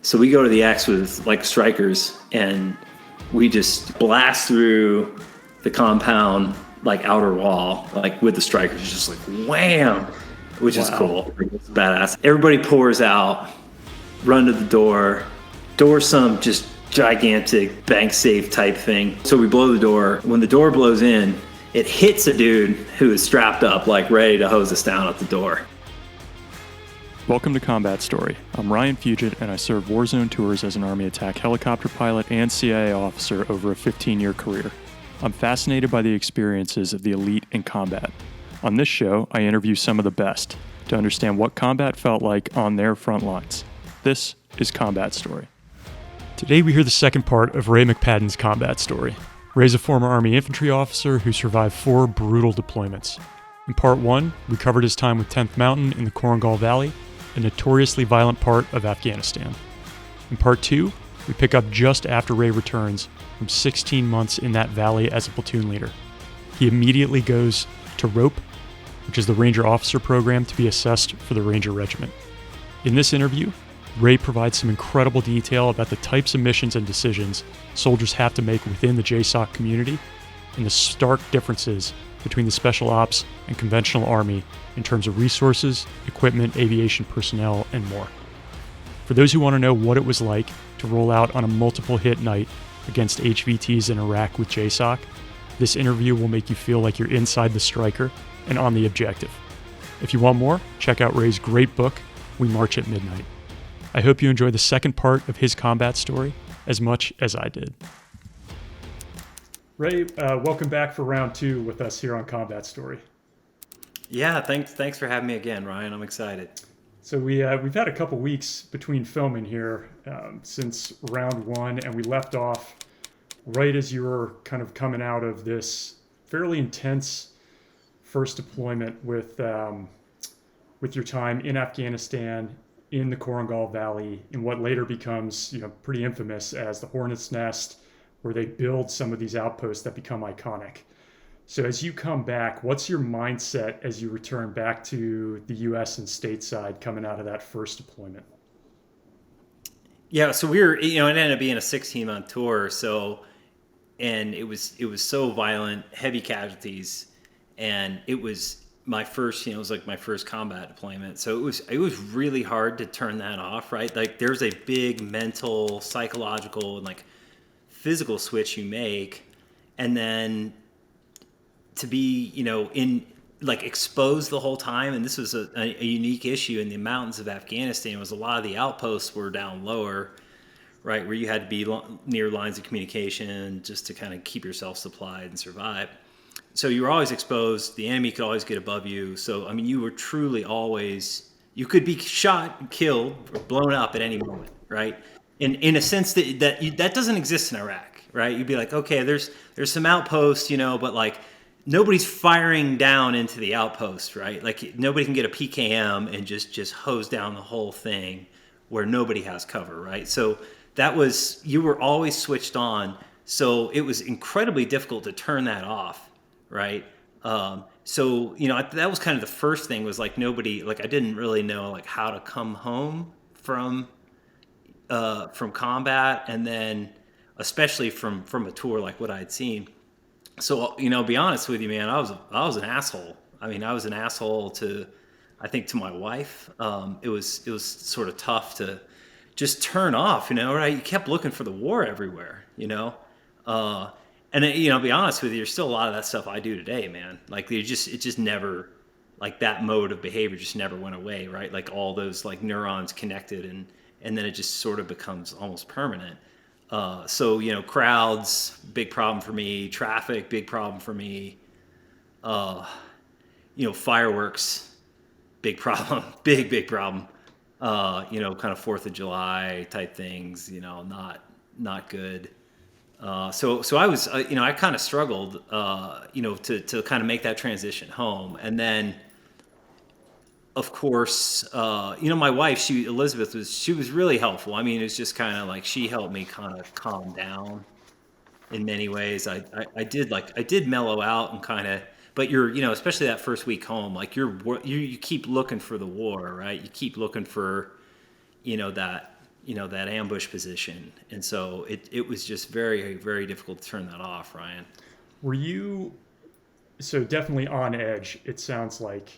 So we go to the X with like Strykers, and we just blast through the compound, like outer wall, like with the Strykers, just like wham, which is cool. It's badass. Everybody pours out, run to the door some just gigantic bank safe type thing. So we blow the door. When the door blows in, it hits a dude who is strapped up, like ready to hose us down at the door. Welcome to Combat Story. I'm Ryan Fugit, and I served Warzone tours as an Army attack helicopter pilot and CIA officer over a 15-year career. I'm fascinated by the experiences of the elite in combat. On this show, I interview some of the best to understand what combat felt like on their front lines. This is Combat Story. Today we hear the second part of Ray McPadden's combat story. Ray's a former Army infantry officer who survived 4 brutal deployments. In part 1, we covered his time with 10th Mountain in the Korengal Valley, a notoriously violent part of Afghanistan. In part 2, we pick up just after Ray returns from 16 months in that valley as a platoon leader. He immediately goes to ROPE, which is the Ranger Officer Program, to be assessed for the Ranger Regiment. In this interview, Ray provides some incredible detail about the types of missions and decisions soldiers have to make within the JSOC community and the stark differences between the Special Ops and conventional Army in terms of resources, equipment, aviation personnel, and more. For those who want to know what it was like to roll out on a multiple hit night against HVTs in Iraq with JSOC, this interview will make you feel like you're inside the Stryker and on the objective. If you want more, check out Ray's great book, We March at Midnight. I hope you enjoy the second part of his combat story as much as I did. Ray, welcome back for round 2 with us here on Combat Story. Yeah, thanks for having me again, Ryan. I'm excited. So we've had a couple weeks between filming here since round 1, and we left off right as you were kind of coming out of this fairly intense first deployment with your time in Afghanistan, in the Korengal Valley, in what later becomes, pretty infamous as the Hornet's Nest, where they build some of these outposts that become iconic. So as you come back, what's your mindset as you return back to the U.S. and stateside coming out of that first deployment? Yeah, so we were, it ended up being a 16-month tour, and it was so violent, heavy casualties, and it was my first, it was like my first combat deployment. So it was really hard to turn that off, right? Like there's a big mental, psychological, and like physical switch you make, and then to be, in like exposed the whole time. And this was a unique issue in the mountains of Afghanistan. Was a lot of the outposts were down lower, right, where you had to be near lines of communication just to kind of keep yourself supplied and survive. So you were always exposed. The enemy could always get above you. So, you were truly always, you could be shot, killed, or blown up at any moment, right? In a sense that doesn't exist in Iraq, right? You'd be like, okay, there's some outposts, but like nobody's firing down into the outpost, right? Like nobody can get a PKM and just hose down the whole thing where nobody has cover, right? So you were always switched on. So it was incredibly difficult to turn that off. Right. So, that was kind of the first thing was like nobody, like I didn't really know like how to come home from combat, and then especially from a tour like what I had seen. So, be honest with you, man, I was an asshole. I was an asshole to my wife. It was sort of tough to just turn off, right? You kept looking for the war everywhere, and to be honest with you, there's still a lot of that stuff I do today, man. Like it just never, like that mode of behavior just never went away, right? Like all those like neurons connected, and then it just sort of becomes almost permanent. So crowds, big problem for me. Traffic, big problem for me. Fireworks, big problem, big problem. Kind of 4th of July type things, not good. So I was, I kind of struggled, to kind of make that transition home. And then, of course, my wife, Elizabeth was really helpful. It was just kind of like, she helped me kind of calm down in many ways. I did mellow out and kind of, but you're, especially that first week home, like you keep looking for the war, right? You keep looking for, that that ambush position. And so it was just very, very difficult to turn that off, Ryan. Were you, so definitely on edge, it sounds like.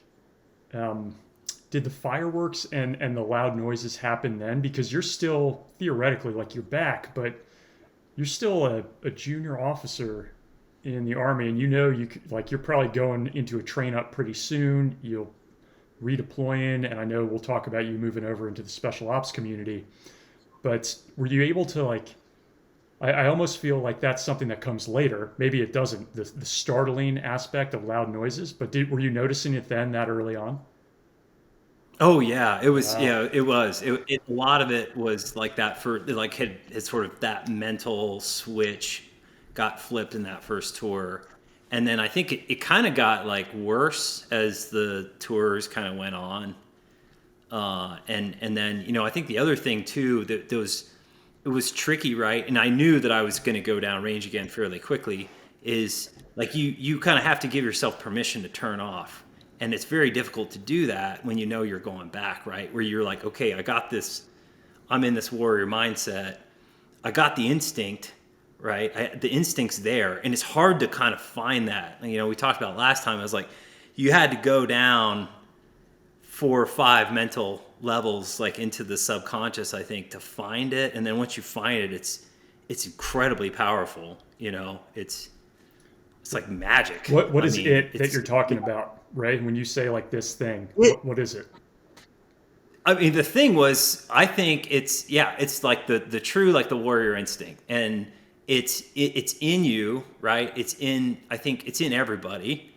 Did the fireworks and the loud noises happen then? Because you're still, theoretically, like, you're back, but you're still a junior officer in the Army, and you're probably going into a train up pretty soon. You'll redeploying, and I know we'll talk about you moving over into the special ops community. But were you able to, like, I almost feel like that's something that comes later. Maybe it doesn't, the startling aspect of loud noises, but were you noticing it then that early on? Oh yeah, it was. Wow. Yeah, it was. A lot of it was like that. For like had sort of that mental switch got flipped in that first tour, and then I think it kind of got like worse as the tours kind of went on. And then I think the other thing too that it was tricky, right? And I knew that I was going to go down range again fairly quickly. Is like you kind of have to give yourself permission to turn off. And it's very difficult to do that when you're going back, right? Where you're like, okay, I got this, I'm in this warrior mindset. I got the instinct, right? The instinct's there. And it's hard to kind of find that. We talked about last time, I was like, you had to go down 4 or 5 mental levels, like into the subconscious, I think, to find it. And then once you find it, it's incredibly powerful. It's like magic. What is it that you're talking about, Ray? When you say like this thing, what is it? I mean, the thing was, I think it's like the true, like the warrior instinct, and it's in you, right? I think it's in everybody.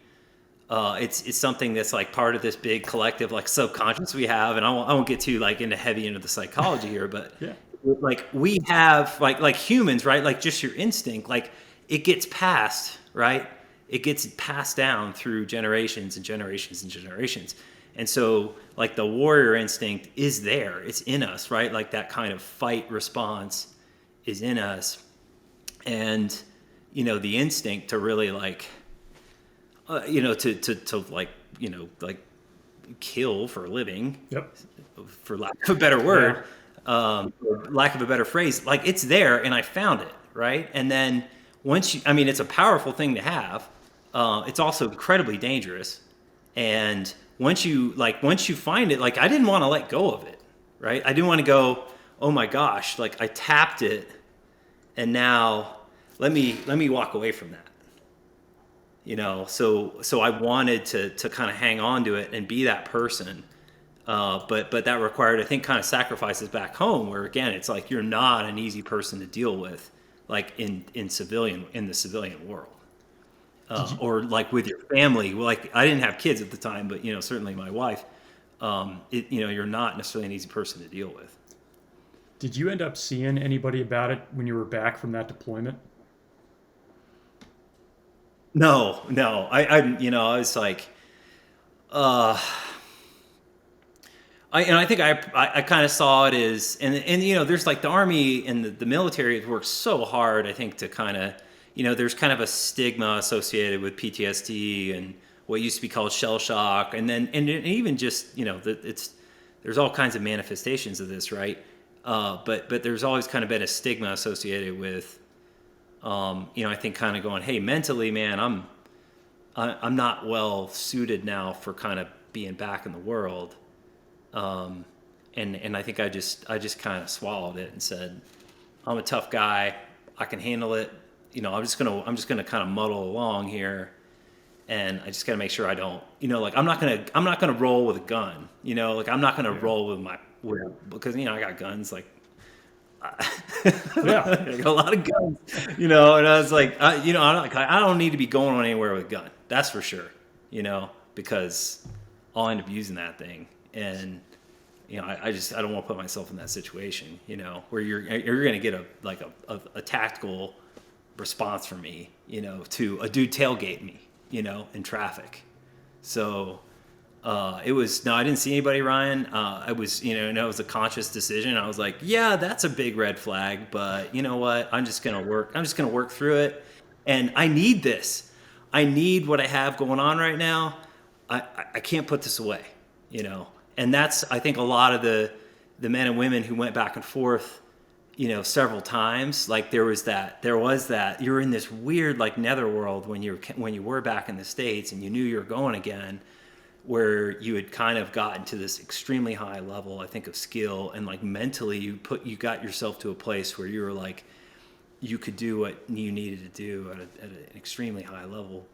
It's something that's like part of this big collective, like subconscious we have, and I won't get too like into the psychology here, but Yeah. like we have like humans, right? Like just your instinct, like it gets passed, right? It gets passed down through generations and generations and generations. And so like the warrior instinct is there. It's in us, right? Like that kind of fight response is in us. And, the instinct to really like, to like, like kill for a living, Yep. for lack of a better word, or lack of a better phrase, like it's there and I found it, right? And then it's a powerful thing to have. It's also incredibly dangerous. And once you find it, like I didn't want to let go of it, right? I didn't want to go, oh my gosh, like I tapped it and now let me walk away from that. So I wanted to kind of hang on to it and be that person. But that required, I think, kind of sacrifices back home where again, it's like, you're not an easy person to deal with, like in the civilian world. Or like with your family. Like I didn't have kids at the time, but certainly my wife. You're not necessarily an easy person to deal with. Did you end up seeing anybody about it when you were back from that deployment? No. I was like, I think I kind of saw it as, and there's like the Army and the military has worked so hard, I think, to kind of, there's kind of a stigma associated with PTSD and what used to be called shell shock. And even just, there's all kinds of manifestations of this, right? But there's always kind of been a stigma associated with, I think kind of going, hey, mentally, man, I'm not well suited now for kind of being back in the world. And I think I just kind of swallowed it and said, I'm a tough guy. I can handle it. I'm just gonna kind of muddle along here, and I just gotta make sure I don't, like I'm not gonna roll with a gun, like I'm not gonna roll because I got guns, like Yeah. I got a lot of guns, and I was like, I don't need to be going anywhere with a gun, that's for sure, because I'll end up using that thing, and I don't want to put myself in that situation, where you're gonna get a tactical response from me, to a dude tailgate me, in traffic. So I didn't see anybody, Ryan. I was, it was a conscious decision. I was like, yeah, that's a big red flag, but you know what? I'm just going to work through it. And I need this. I need what I have going on right now. I can't put this away, and that's, I think, a lot of the men and women who went back and forth, several times, like there was that you're in this weird like netherworld when you were back in the States and you knew you were going again, where you had kind of gotten to this extremely high level, I think, of skill, and like mentally you got yourself to a place where you were like, you could do what you needed to do at an extremely high level.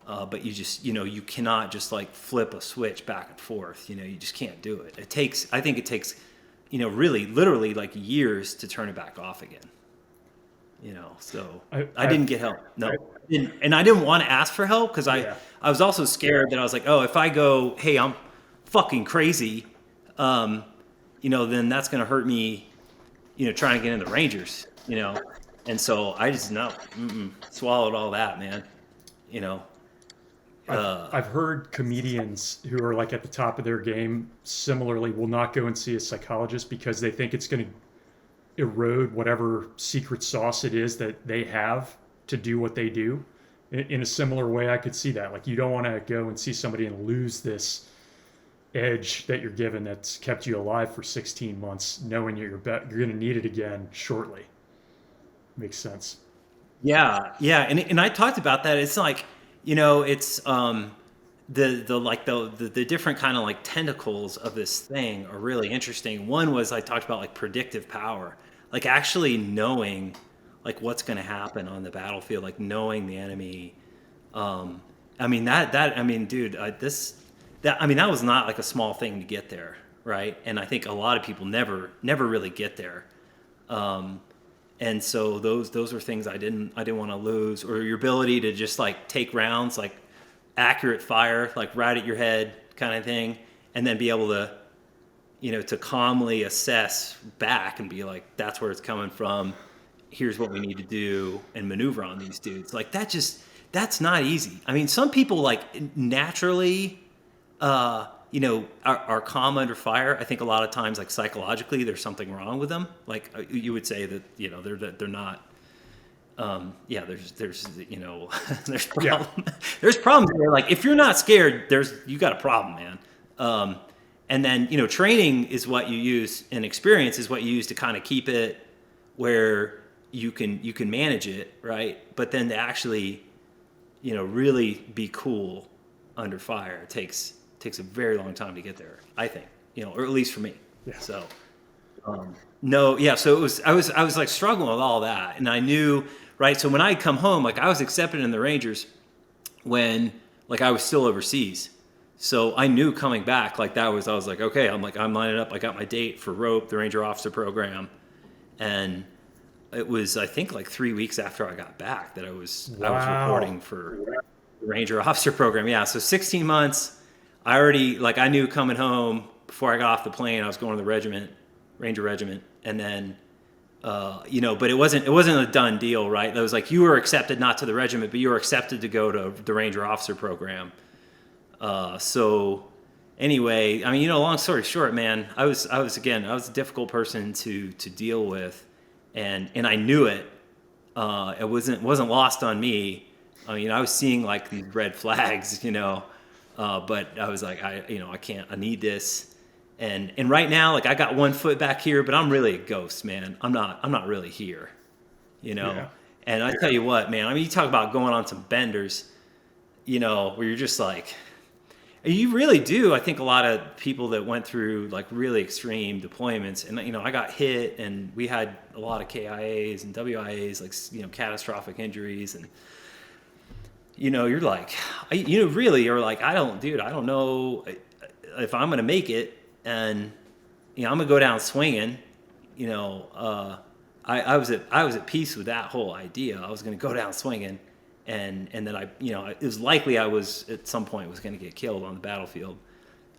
But you just, you cannot just like flip a switch back and forth. You just can't do it. I think it takes, really literally like years to turn it back off again. So I didn't get help. No, and I didn't want to ask for help because I was also scared that I was like, oh, if I go, hey, I'm fucking crazy, then that's going to hurt me, trying to get in the Rangers, And so I just swallowed all that, man. I've heard comedians who are like at the top of their game similarly will not go and see a psychologist because they think it's going to erode whatever secret sauce it is that they have to do what they do. In a similar way, I could see that. Like, you don't want to go and see somebody and lose this edge that you're given that's kept you alive for 16 months, knowing you're going to need it again shortly. Makes sense. Yeah. And I talked about that. It's like, it's the different kind of like tentacles of this thing are really interesting. One was I talked about like predictive power, like actually knowing like what's going to happen on the battlefield, like knowing the enemy. Dude, that was not like a small thing to get there, right? And I think a lot of people never really get there. And so those were things I didn't want to lose, or your ability to just like take rounds, like accurate fire, like right at your head kind of thing, and then be able to, to calmly assess back and be like, that's where it's coming from. Here's what we need to do and maneuver on these dudes. Like that's not easy. I mean, some people like naturally, are calm under fire. I think a lot of times, like psychologically, there's something wrong with them. Like you would say that, they're not. There's there's there's problems there. Like if you're not scared, you got a problem, man. And then training is what you use, and experience is what you use to kind of keep it where you can manage it, right? But then to actually, really be cool under fire takes a very long time to get there, I think, or at least for me. Yeah. So, so I was like struggling with all that, and I knew, right? So when I come home, like I was accepted in the Rangers when like I was still overseas. So I knew coming back, like I was like, okay, I'm lining up. I got my date for ROPE, the Ranger Officer Program. And it was, I think, like 3 weeks after I got back that I was reporting for the Ranger Officer Program. Yeah. So 16 months, I knew coming home before I got off the plane, I was going to the regiment, Ranger Regiment. And then, but it wasn't a done deal, right? It was like, you were accepted not to the regiment, but you were accepted to go to the Ranger Officer Program. So anyway, I mean, long story short, man, I was a difficult person to deal with, and I knew it. It wasn't lost on me. I was seeing like these red flags, but I was like, I can't, I need this. And right now, like I got one foot back here, but I'm really a ghost, man. I'm not really here, Yeah. And I tell you what, man, I mean, you talk about going on some benders, where you're just like, you really do. I think a lot of people that went through like really extreme deployments, and I got hit, and we had a lot of KIAs and WIAs, like catastrophic injuries, and you're like, really, or like I don't know if I'm gonna make it, and I'm gonna go down swinging. I was at peace with that whole idea. I was gonna go down swinging. And then it was likely I was at some point was going to get killed on the battlefield,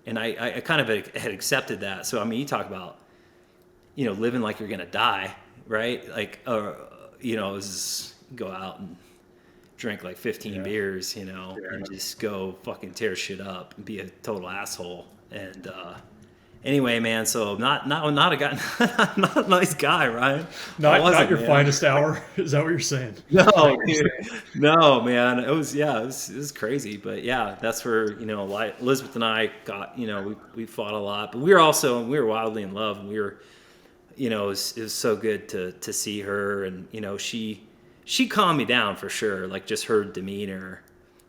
and I kind of had accepted that. So I mean, you talk about living like you're going to die, right? Like just go out and drink like 15 beers, and just go fucking tear shit up and be a total asshole. And anyway, man, so not a guy, not a nice guy, Ryan. Not your man. finest hour. Is that what you're saying? No, dude. No, man. It was crazy. But yeah, that's where, Elizabeth and I got, we fought a lot, but we were wildly in love, and we were, it was so good to see her, and, she calmed me down for sure. Like, just her demeanor,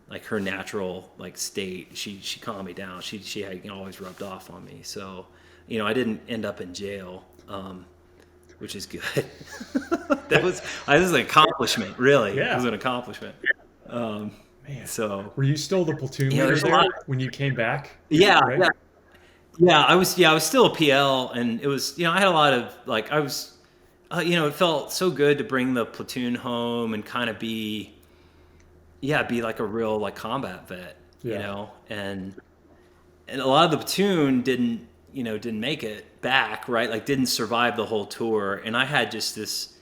like her natural like state, she calmed me down. She had always rubbed off on me. So, I didn't end up in jail, which is good. That was an accomplishment, really. Yeah. It was an accomplishment. Man. So Were you still the platoon leader there when you came back? yeah, Right? yeah. I was still a PL, and it was, I had a lot of like, I was, it felt so good to bring the platoon home and kind of be like a real like combat vet, and a lot of the platoon didn't make it back, right? Like, didn't survive the whole tour. And I had just this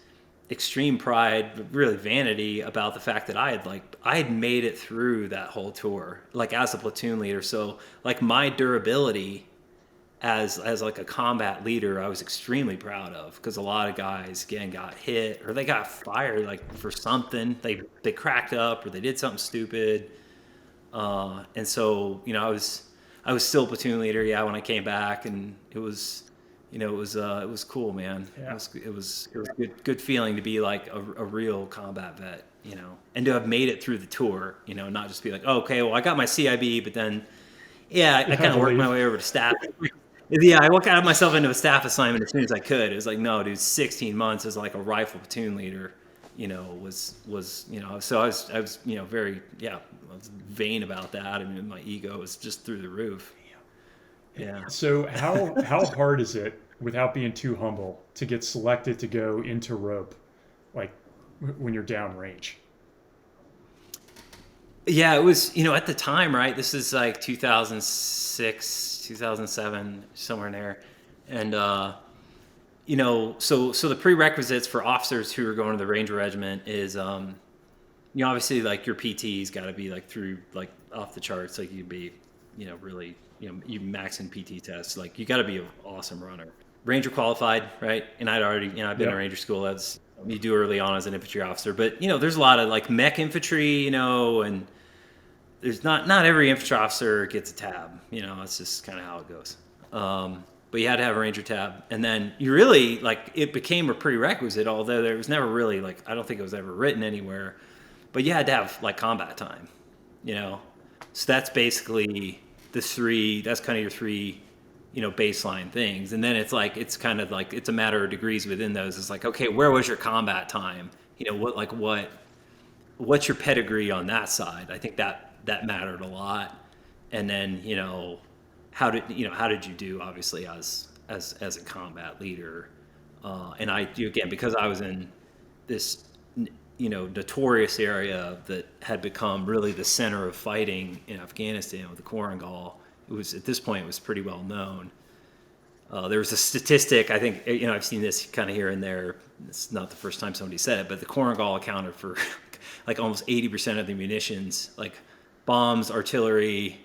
extreme pride, but really vanity, about the fact that I had made it through that whole tour, like, as a platoon leader. So like, my durability as like a combat leader, I was extremely proud of, because a lot of guys, again, got hit or they got fired like for something. They cracked up, or they did something stupid. And so, I was still platoon leader, when I came back, and it was cool, man. Yeah. It was good feeling to be like a real combat vet, and to have made it through the tour, not just be like, oh, okay, well, I got my CIB, but then, I kind of worked my way over to staff. Yeah, I got myself into a staff assignment as soon as I could. It was like, no, dude, 16 months as like a rifle platoon leader, was so I was very, I was vain about that. I mean, my ego was just through the roof. Yeah. So how hard is it, without being too humble, to get selected to go into rope, like when you're downrange? Yeah, it was, at the time, right? This is like 2006, 2007, somewhere in there. And, so the prerequisites for officers who are going to the Ranger Regiment is, obviously, like, your PT's got to be like through, like, off the charts. Like, you'd be, really, you max in PT tests. Like, you got to be an awesome runner. Ranger qualified, right? And I'd already, I've been to Ranger school. That's you do early on as an infantry officer. But, there's a lot of like mech infantry, and there's not every infantry officer gets a tab. It's just kind of how it goes. But you had to have a Ranger tab, and then you really, like, it became a prerequisite, although there was never really, like, I don't think it was ever written anywhere, but you had to have like combat time, so that's basically that's kind of your three, baseline things. And then it's like, it's kind of like, it's a matter of degrees within those. It's like, okay, where was your combat time? What's your pedigree on that side? I think that mattered a lot. And then, how did you do, obviously, as a combat leader? And again, because I was in this, notorious area that had become really the center of fighting in Afghanistan with the Korengal, at this point, it was pretty well known. There was a statistic, I think, I've seen this kind of here and there. It's not the first time somebody said it, but the Korengal accounted for like almost 80% of the munitions, like bombs, artillery,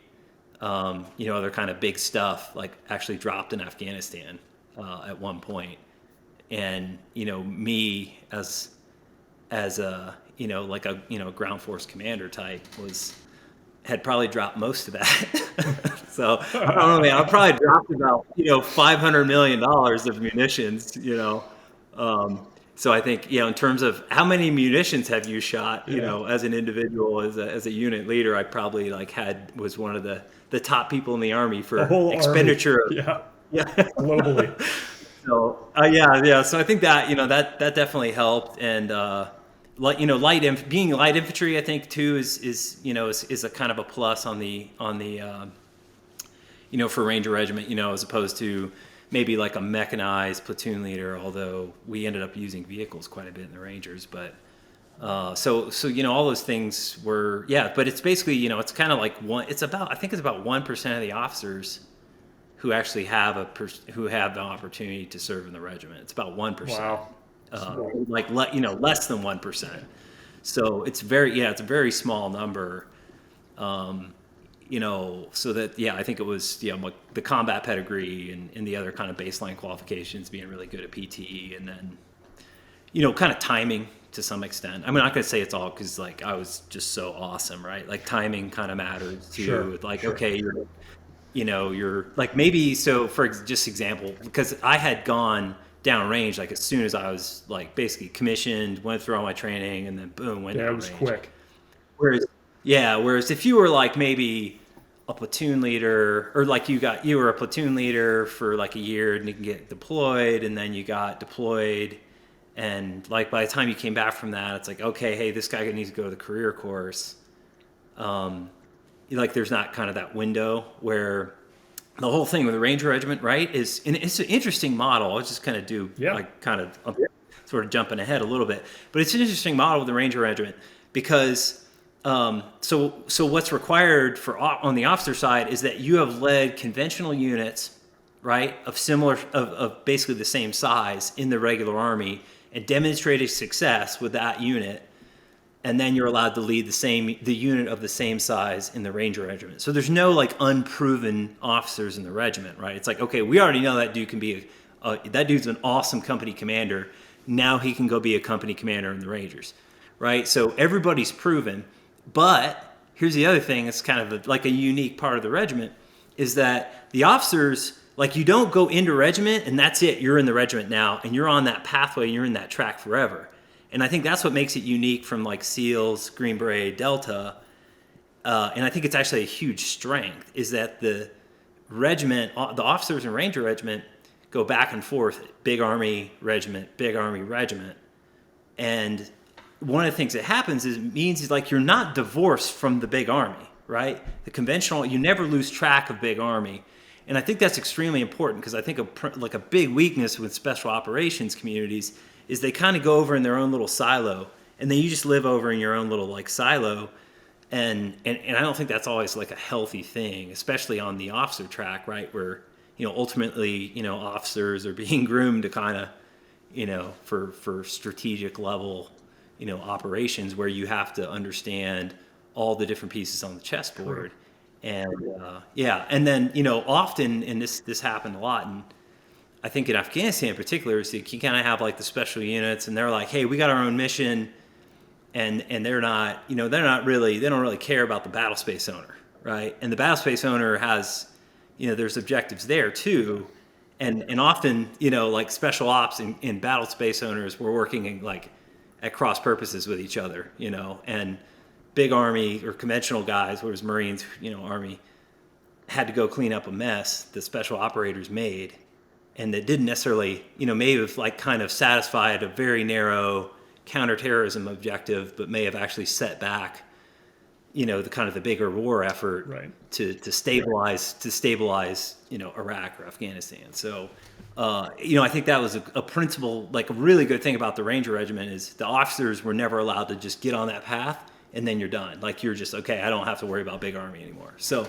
other kind of big stuff, like, actually dropped in Afghanistan at one point. And, me as a, like a, ground force commander type had probably dropped most of that. So I don't know, man, I probably dropped about, $500 million of munitions, so I think, in terms of how many munitions have you shot, as an individual, as a unit leader, I probably was one of the top people in the Army for expenditure. Army. Yeah. Globally. So, So I think that, that definitely helped. And, being light infantry, I think too, is a kind of a plus on the for Ranger Regiment, as opposed to maybe like a mechanized platoon leader, although we ended up using vehicles quite a bit in the Rangers. But so all those things were, but it's basically, it's kind of like I think it's about 1% of the officers who actually have the opportunity to serve in the regiment. It's about 1%. Wow. Less than 1%. So it's a very small number. so that, yeah, I think it was, like the combat pedigree and the other kind of baseline qualifications, being really good at PT, and then, kind of timing to some extent. I'm not going to say it's all because like I was just so awesome, right? Like timing kind of matters too. Sure, Like, sure. okay, you're like, maybe, so for just example, because I had gone downrange like as soon as I was like basically commissioned, went through all my training, and then boom, went downrange. It was quick. Whereas if you were like maybe a platoon leader, or like you were a platoon leader for like a year and you can get deployed, and then you got deployed, and like by the time you came back from that, it's like, okay, hey, this guy needs to go to the career course. Like there's not kind of that window where the whole thing with the Ranger Regiment, right, and it's an interesting model. I'll just kind of sort of jumping ahead a little bit, but it's an interesting model with the Ranger Regiment because so what's required on the officer side is that you have led conventional units, right, of basically the same size in the regular Army and demonstrated success with that unit. And then you're allowed to lead the unit of the same size in the Ranger Regiment. So there's no like unproven officers in the regiment, right? It's like, okay, we already know that dude can be that dude's an awesome company commander. Now he can go be a company commander in the Rangers, right? So everybody's proven. But here's the other thing: it's kind of like a unique part of the regiment is that the officers, like, you don't go into regiment and that's it. You're in the regiment now, and you're on that pathway. And you're in that track forever. And I think that's what makes it unique from like SEALs, Green Beret, Delta. And I think it's actually a huge strength is that the regiment, the officers in Ranger Regiment go back and forth, big Army regiment. And one of the things that happens is it means like you're not divorced from the big Army, right? The conventional, you never lose track of big Army. And I think that's extremely important because I think a big weakness with special operations communities is they kind of go over in their own little silo, and then you just live over in your own little like silo, and I don't think that's always like a healthy thing, especially on the officer track, right? Where ultimately officers are being groomed to kind of for strategic level operations where you have to understand all the different pieces on the chessboard, and and then often, and this happened a lot, and I think in Afghanistan in particular, is that you kind of have like the special units, and they're like, hey, we got our own mission, and they're not, they don't really care about the battle space owner, right? And the battle space owner has, there's objectives there too, and often, like special ops and battle space owners were working in like at cross purposes with each other, and big Army or conventional guys, whereas Marines, Army, had to go clean up a mess the special operators made. And that didn't necessarily, may have like kind of satisfied a very narrow counterterrorism objective, but may have actually set back, the kind of the bigger war effort to stabilize, Iraq or Afghanistan. So, I think that was a principle, like a really good thing about the Ranger Regiment is the officers were never allowed to just get on that path and then you're done. Like you're just, okay, I don't have to worry about big Army anymore. So,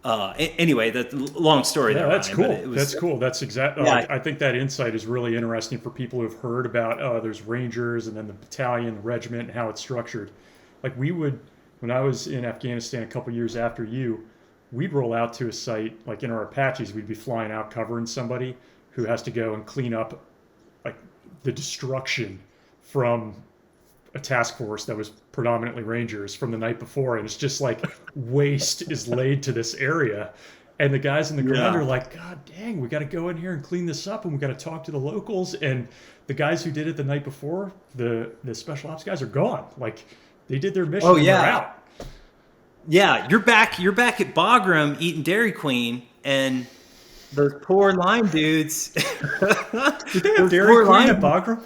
anyway, that's a long story. Yeah, there, that's Ryan, cool. That's cool. That's exactly. Yeah. I think that insight is really interesting for people who've heard about there's Rangers and then the battalion, the regiment, and how it's structured. Like when I was in Afghanistan a couple years after you, we'd roll out to a site like in our Apaches. We'd be flying out covering somebody who has to go and clean up like the destruction from a task force that was predominantly Rangers from the night before, and it's just like waste is laid to this area, and the guys in the ground are like, God dang, we got to go in here and clean this up, and we got to talk to the locals. And the guys who did it the night before, the special ops guys, are gone. Like they did their mission. And they're out. Yeah, you're back at Bagram eating Dairy Queen, and those poor line dudes. Did they have Dairy Queen at Bagram?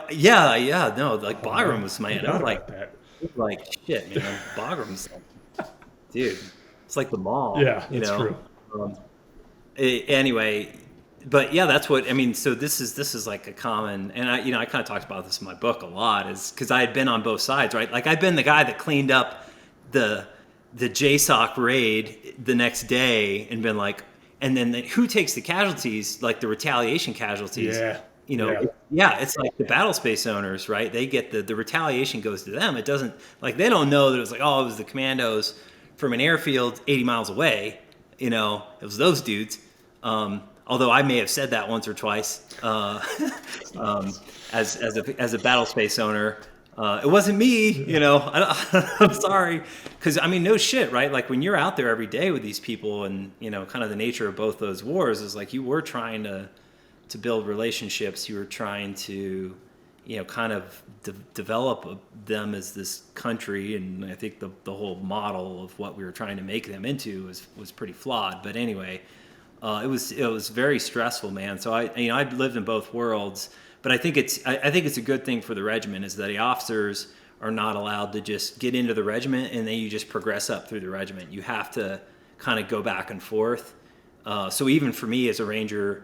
Yeah, no, like Bagram was, man, I was like shit, man. Bagram's like, dude, it's like the mall. Yeah, that's true. Anyway, but yeah, that's what I mean. So this is like a common, and I kind of talked about this in my book a lot, is because I had been on both sides, right? Like I've been the guy that cleaned up the JSOC raid the next day and been like, and then who takes the casualties, like the retaliation casualties? It's like the battle space owners, right? They get the retaliation goes to them. It doesn't, like, they don't know that it was like, oh, it was the commandos, from an airfield 80 miles away. You know, it was those dudes. Although I may have said that once or twice as a battle space owner. It wasn't me, you know. I'm sorry, because I mean, no shit, right? Like when you're out there every day with these people, and you know, kind of the nature of both those wars is like you were trying to build relationships. You were trying to, you know, kind of develop them as this country, and I think the whole model of what we were trying to make them into was pretty flawed. But anyway, it was very stressful, man. So I've lived in both worlds. But I think it's a good thing for the regiment is that the officers are not allowed to just get into the regiment and then you just progress up through the regiment. You have to kind of go back and forth. So even for me as a Ranger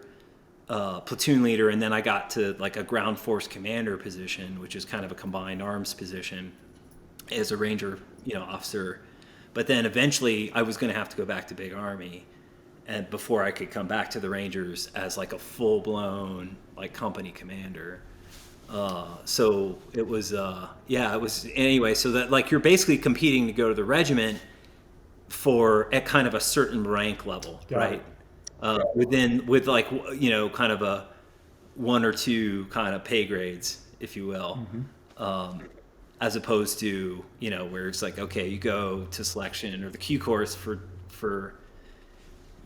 platoon leader, and then I got to like a ground force commander position, which is kind of a combined arms position as a Ranger, you know, officer. But then eventually I was going to have to go back to Big Army. And before I could come back to the Rangers as like a full-blown like company commander. So it was, it was anyway. So that like you're basically competing to go to the regiment at kind of a certain rank level, right? With like, you know, kind of a 1 or 2 kind of pay grades, if you will, as opposed to, you know, where it's like, okay, you go to selection or the Q course for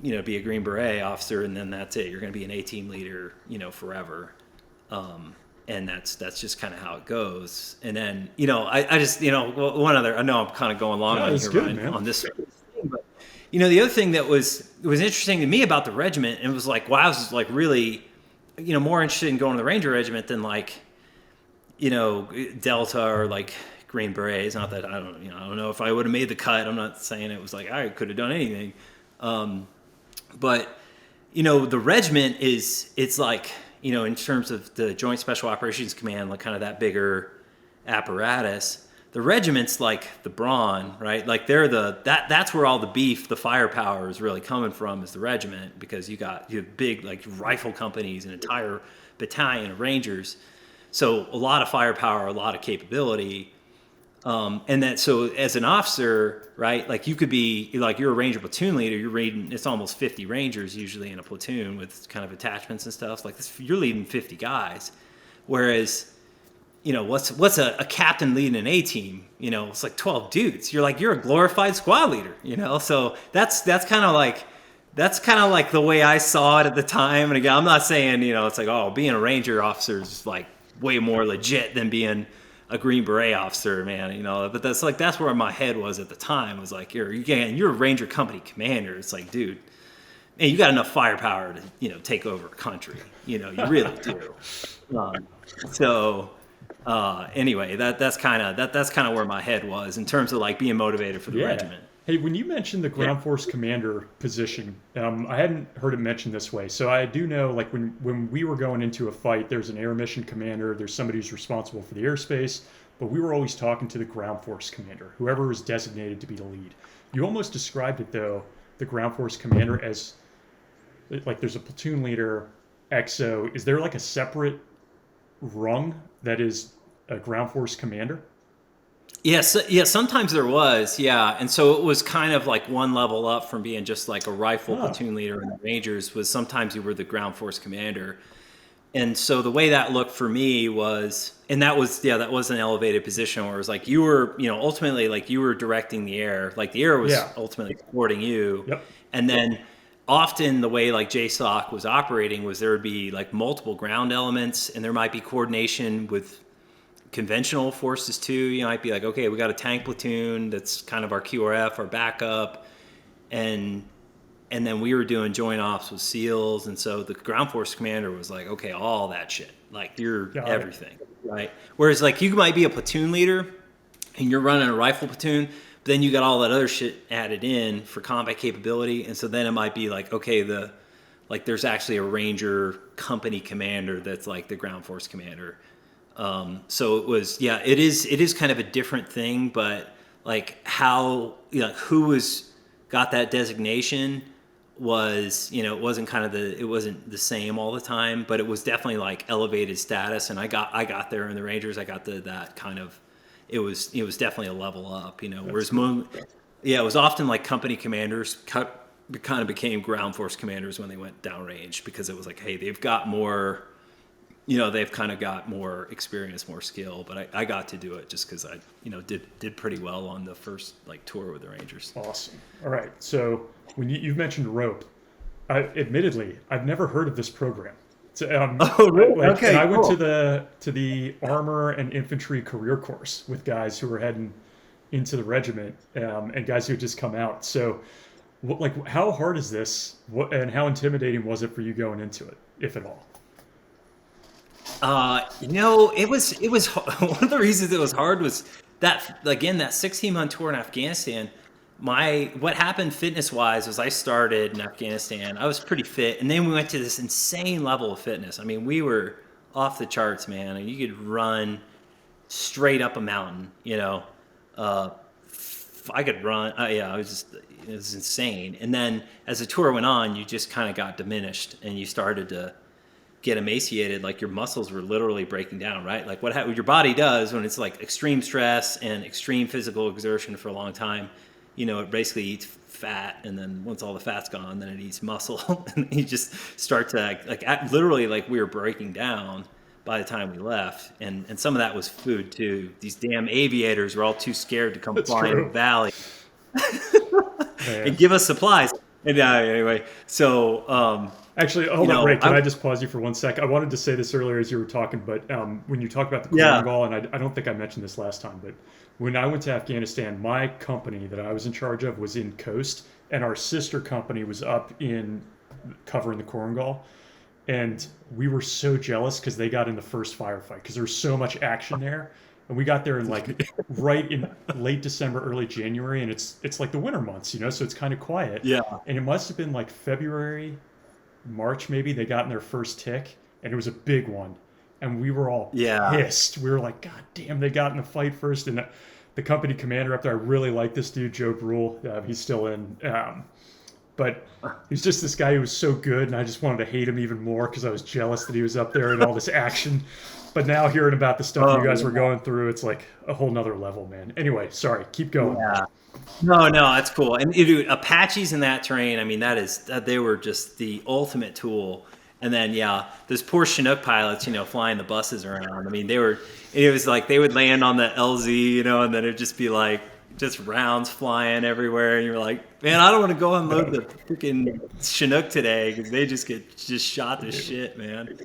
you know, be a Green Beret officer, and then that's it. You're going to be an A-team leader, you know, forever. And that's just kind of how it goes. And then, you know, I just, you know, one other, I know I'm kind of going long on here, Ryan, on this thing, but, you know, the other thing that was interesting to me about the regiment, and it was like, wow, I was like really, you know, more interested in going to the Ranger Regiment than like, you know, Delta or like Green Berets. Not that I don't know if I would have made the cut. I'm not saying it was like I could have done anything. But, you know, the regiment it's like, you know, in terms of the Joint Special Operations Command, like kind of that bigger apparatus, the regiment's like the brawn, right? Like that's where all the beef, the firepower is really coming from, is the regiment, because you have big like rifle companies, an entire battalion of Rangers. So a lot of firepower, a lot of capability. And that, so as an officer, right, like you could be, like you're a Ranger platoon leader, you're leading, it's almost 50 Rangers usually in a platoon with kind of attachments and stuff like this. You're leading 50 guys. Whereas, you know, what's a captain leading an A-team? You know, it's like 12 dudes. You're a glorified squad leader, you know? So that's kind of like the way I saw it at the time. And again, I'm not saying, you know, it's like, oh, being a Ranger officer is like way more legit than being a Green Beret officer, man, you know, but that's where my head was at the time, was like, you're a Ranger company commander. It's like, dude, man, you got enough firepower to, you know, take over a country, you know, you really do. Anyway, that's kind of where my head was in terms of like being motivated for the regiment. Hey, when you mentioned the ground force commander position, I hadn't heard it mentioned this way. So I do know, like when we were going into a fight, there's an air mission commander, there's somebody who's responsible for the airspace, but we were always talking to the ground force commander, whoever was designated to be the lead. You almost described it, though, the ground force commander, as like there's a platoon leader, XO. Is there like a separate rung that is a ground force commander? Yes, yeah, sometimes there was, yeah. And so it was kind of like one level up from being just like a rifle platoon leader in the Rangers, was sometimes you were the ground force commander. And so the way that looked for me was, and that was an elevated position where it was like you were, you know, ultimately like you were directing the air, like the air was ultimately supporting you. Yep. And then often the way like JSOC was operating was there would be like multiple ground elements, and there might be coordination with conventional forces too. You might be like, okay, we got a tank platoon that's kind of our QRF, our backup, and then we were doing joint ops with SEALs, and so the ground force commander was like, okay, all that shit, like you're everything, right? Whereas like you might be a platoon leader and you're running a rifle platoon, but then you got all that other shit added in for combat capability, and so then it might be like, okay, there's actually a Ranger company commander that's like the ground force commander. So it was, it is kind of a different thing, but like how, you know, who got that designation was, you know, it wasn't the same all the time, but it was definitely like elevated status. And I got there in the Rangers, I got that kind of, it was definitely a level up, you know, whereas Yeah, it was often like company commanders kind of became ground force commanders when they went downrange, because it was like, hey, they've got more, they've kind of got more experience, more skill. But I got to do it just because I, did pretty well on the first like tour with the Rangers. Awesome. All right. So when you've mentioned rope, admittedly, I've never heard of this program. So, Oh, really? Okay, and I went cool. to the armor and infantry career course with guys who were heading into the regiment, and guys who had just come out. So, how hard is this? And how intimidating was it for you going into it, if at all? It was one of the reasons it was hard was that, again, that 16-month tour in Afghanistan. What happened fitness wise was I started in Afghanistan. I was pretty fit, and then we went to this insane level of fitness. I mean, we were off the charts, man. And you could run straight up a mountain. Uh, I could run. Yeah, it was insane. And then as the tour went on, you just kind of got diminished, and you started to get emaciated. Like your muscles were literally breaking down, right? Like what your body does when it's like extreme stress and extreme physical exertion for a long time. It basically eats fat, and then once all the fat's gone, then it eats muscle, and you just start to literally, like, we were breaking down by the time we left, and some of that was food too. These damn aviators were all too scared to come That's fly in the true. valley Man. and give us supplies. And anyway, so Actually, hold you on, know, Ray. Can I I just pause you for one sec? I wanted to say this earlier as you were talking, but when you talked about the yeah, Korengal, and I don't think I mentioned this last time, but when I went to Afghanistan, my company that I was in charge of was in Coast, and our sister company was up in covering the Korengal. And we were so jealous because they got in the first firefight because there was so much action there. And we got there in like right in late December, early January, and it's like the winter months, so it's kind of quiet. yeah, And it must have been like February, March maybe, they got in their first tick, and it was a big one. And we were all yeah. pissed. We were like, God damn, they got in the fight first. And the company commander up there, I really like this dude, Joe Brule. He's still in. But he's just this guy who was so good, and I just wanted to hate him even more because I was jealous that he was up there and all this action. But now hearing about the stuff you Oh, guys were yeah. going through, it's like a whole nother level, man. Anyway, sorry, keep going. Yeah. No, that's cool. And dude, Apaches in that terrain, I mean, they were just the ultimate tool. And then, yeah, those poor Chinook pilots, flying the buses around. I mean, it was like they would land on the LZ, and then it'd just be like, just rounds flying everywhere. And you're like, man, I don't want to go unload the freaking Chinook today because they just get shot to shit, man.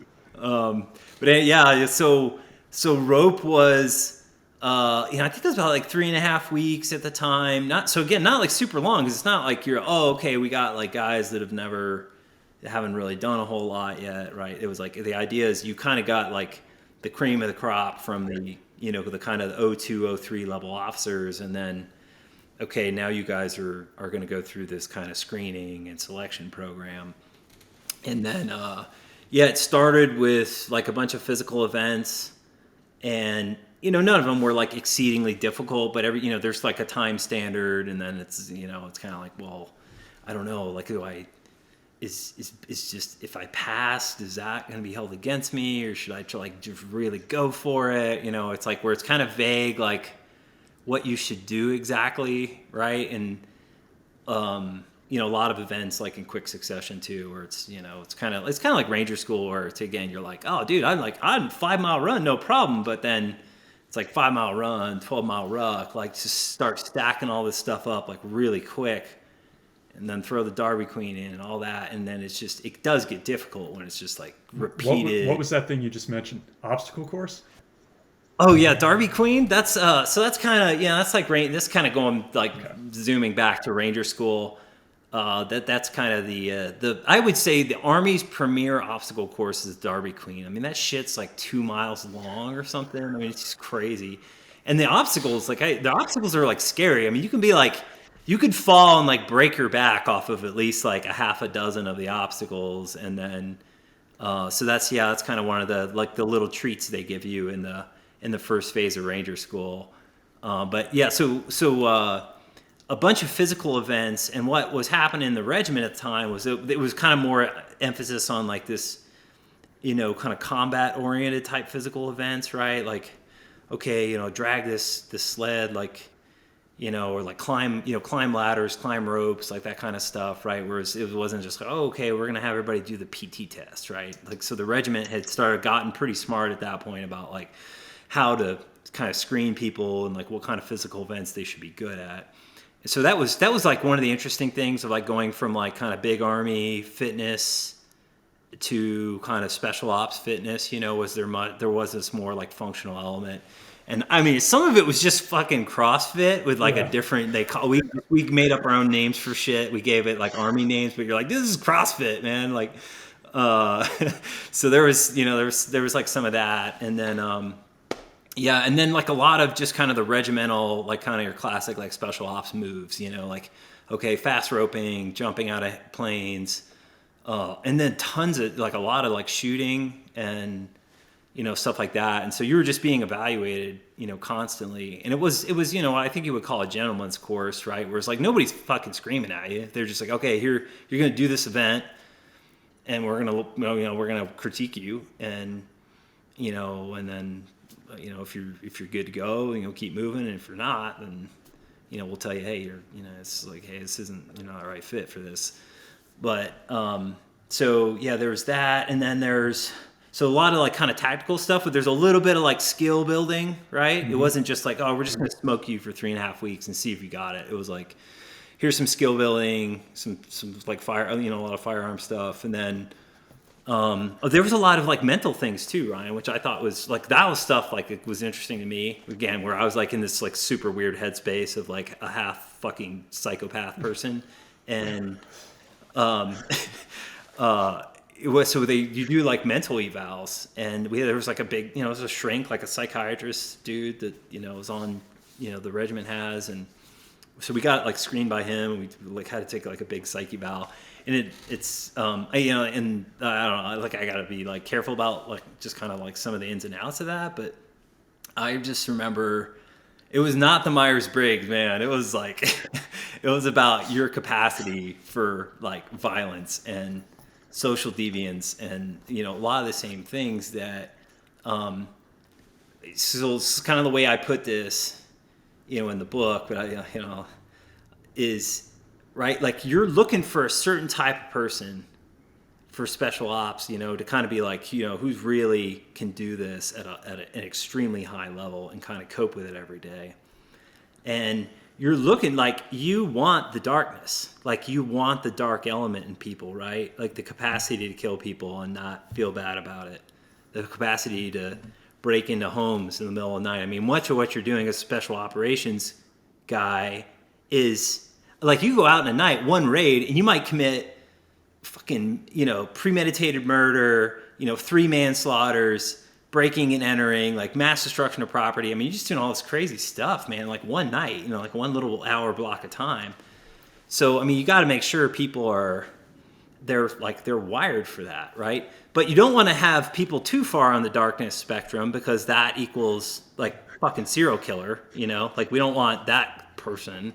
But yeah, so rope was, I think it was about like 3.5 weeks at the time. Not like super long, because it's not like okay, we got like guys that haven't really done a whole lot yet, right? It was like the idea is you kind of got like the cream of the crop from the kind of O2, O3 level officers, and then okay, now you guys are going to go through this kind of screening and selection program, and then it started with like a bunch of physical events, and none of them were like exceedingly difficult, but there's like a time standard, and then it's it's kind of like, well, I don't know, like do I is just, if I pass, is that going to be held against me, or should I like just really go for it? It's like where it's kind of vague, like what you should do exactly, right? And a lot of events like in quick succession too, where it's it's kind of like Ranger School, where it's, again, you're like, oh dude, I'm 5-mile run, no problem, but then it's like 5-mile run, 12-mile ruck, like just start stacking all this stuff up like really quick, and then throw the Darby Queen in and all that, and then it does get difficult when it's just like repeated. What was that thing you just mentioned? Obstacle course? Oh yeah, Darby Queen. That's so that's kind of, that's like this kind of going like Okay. zooming back to Ranger School. That's kind of the I would say the Army's premier obstacle course is Darby Queen. I mean, that shit's like 2 miles long or something. I mean, it's just crazy. And the obstacles, the obstacles are like scary. I mean, you could fall and like break your back off of at least like a half a dozen of the obstacles, and then so that's kind of one of the the little treats they give you in the first phase of Ranger School. But yeah, so a bunch of physical events, and what was happening in the regiment at the time was it was kind of more emphasis on like this, kind of combat oriented type physical events, right? Like, okay, drag this sled like or like climb ladders, climb ropes, like that kind of stuff, right? Whereas it wasn't just like, oh, okay, we're going to have everybody do the PT test, right? Like, so the regiment had gotten pretty smart at that point about like how to kind of screen people and like what kind of physical events they should be good at. And so that was like one of the interesting things of like going from like kind of big army fitness to kind of special ops fitness, was there was this more like functional element. And I mean, some of it was just fucking CrossFit with like a different, we made up our own names for shit. We gave it like army names, but you're like, this is CrossFit, man. Like, so there was like some of that. And then, and then like a lot of just kind of the regimental, like kind of your classic, like special ops moves, like, okay, fast roping, jumping out of planes, and then tons of like a lot of like shooting and, stuff like that. And so you were just being evaluated, constantly. And it was, I think you would call a gentleman's course, right? Where it's like, nobody's fucking screaming at you. They're just like, okay, here, you're going to do this event and we're going to, we're going to critique you. And, and then, if you're good to go, keep moving. And if you're not, then, we'll tell you, hey, it's like, hey, this isn't, the right fit for this. But, so yeah, there's that. And then so a lot of like kind of tactical stuff, but there's a little bit of like skill building, right? Mm-hmm. It wasn't just like, oh, we're just going to smoke you for 3.5 weeks and see if you got it. It was like, here's some skill building, some like fire, a lot of firearm stuff. And then, there was a lot of like mental things too, Ryan, which I thought was like, that was stuff like it was interesting to me again, where I was like in this like super weird headspace of like a half fucking psychopath person. And, it was, so you do like mental evals, and there was like a big, it was a shrink, like a psychiatrist dude that, was on, the regiment has. And so we got like screened by him, and we like had to take like a big psych eval. And it's, and I don't know, like I gotta be like careful about like just kind of like some of the ins and outs of that. But I just remember it was not the Myers-Briggs, man. It was like, it was about your capacity for like violence and social deviance, and a lot of the same things that so it's kind of the way I put this in the book, but I is right, like you're looking for a certain type of person for special ops, to kind of be like, who's really can do this at an extremely high level and kind of cope with it every day. And you're looking like you want the darkness, like you want the dark element in people, right? Like the capacity to kill people and not feel bad about it. The capacity to break into homes in the middle of the night. I mean, much of what you're doing as a special operations guy is like you go out in the night, one raid, and you might commit fucking, premeditated murder, 3 manslaughters, breaking and entering, like mass destruction of property. I mean, you're just doing all this crazy stuff, man, like one night, like one little hour block of time. So, I mean, you got to make sure people they're wired for that, right? But you don't want to have people too far on the darkness spectrum, because that equals like fucking serial killer, like we don't want that person.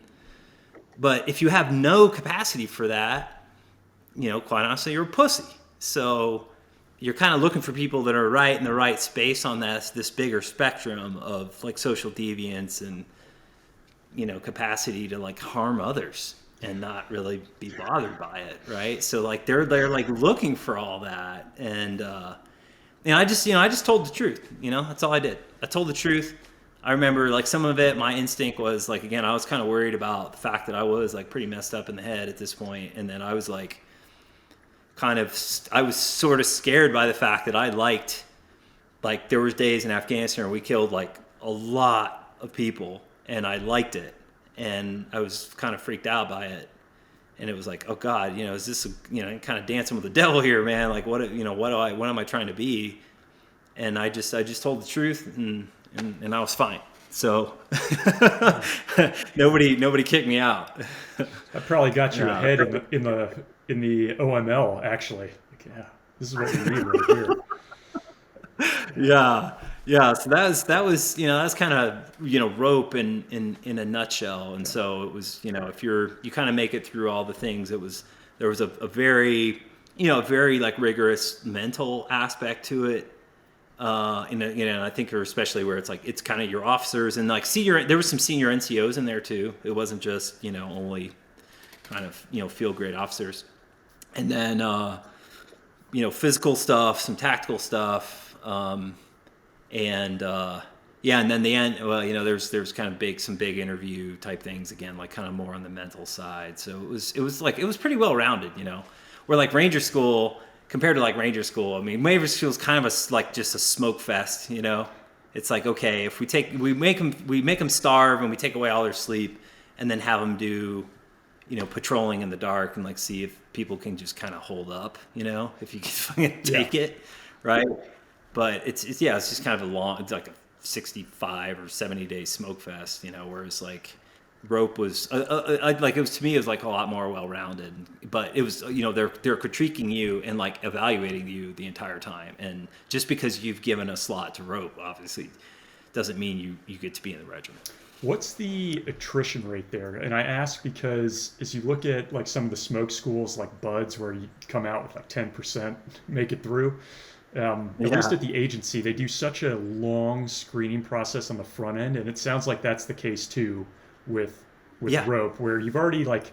But if you have no capacity for that, quite honestly, you're a pussy. So you're kind of looking for people that are right in the right space on this bigger spectrum of like social deviance and, capacity to like harm others and not really be bothered by it. Right. So like they're like looking for all that. And I just told the truth, that's all I did. I told the truth. I remember like some of it, my instinct was like, again, I was kind of worried about the fact that I was like pretty messed up in the head at this point. And then I was like, I was sort of scared by the fact that I liked, like there was days in Afghanistan where we killed like a lot of people, and I liked it, and I was kind of freaked out by it, and it was like, oh God, is this kind of dancing with the devil here, man? Like what am I trying to be? And I just told the truth, and I was fine. So nobody kicked me out. That probably got you ahead in the OML, actually. Like, yeah, this is what we need right here. Yeah. So that was that's kind of rope in a nutshell. And so it was if you kind of make it through all the things, there was a very very like rigorous mental aspect to it. And I think especially where it's like it's kind of your officers and like senior. There was some senior NCOs in there too. It wasn't just only kind of field grade officers. And then physical stuff, some tactical stuff, and then the end. Well, there's kind of some big interview type things again, like kind of more on the mental side. So it was pretty well rounded. Where like Ranger School. Compared to like Ranger School, I mean, Ranger School is kind of just a smoke fest, It's like, okay, if we make them starve and we take away all their sleep, and then have them do, patrolling in the dark and like see if people can just kind of hold up, if you can fucking take it, right? But it's just kind of it's like a 65 or 70-day smoke fest, whereas like rope was like it was to me it was like a lot more well-rounded, but it was they're critiquing you and like evaluating you the entire time, and just because you've given a slot to rope obviously doesn't mean you get to be in the regiment. What's the attrition rate there? And I ask because as you look at like some of the smoke schools like BUDS where you come out with like 10% make it through, at least at the agency they do such a long screening process on the front end, and it sounds like that's the case too with rope, where you've already like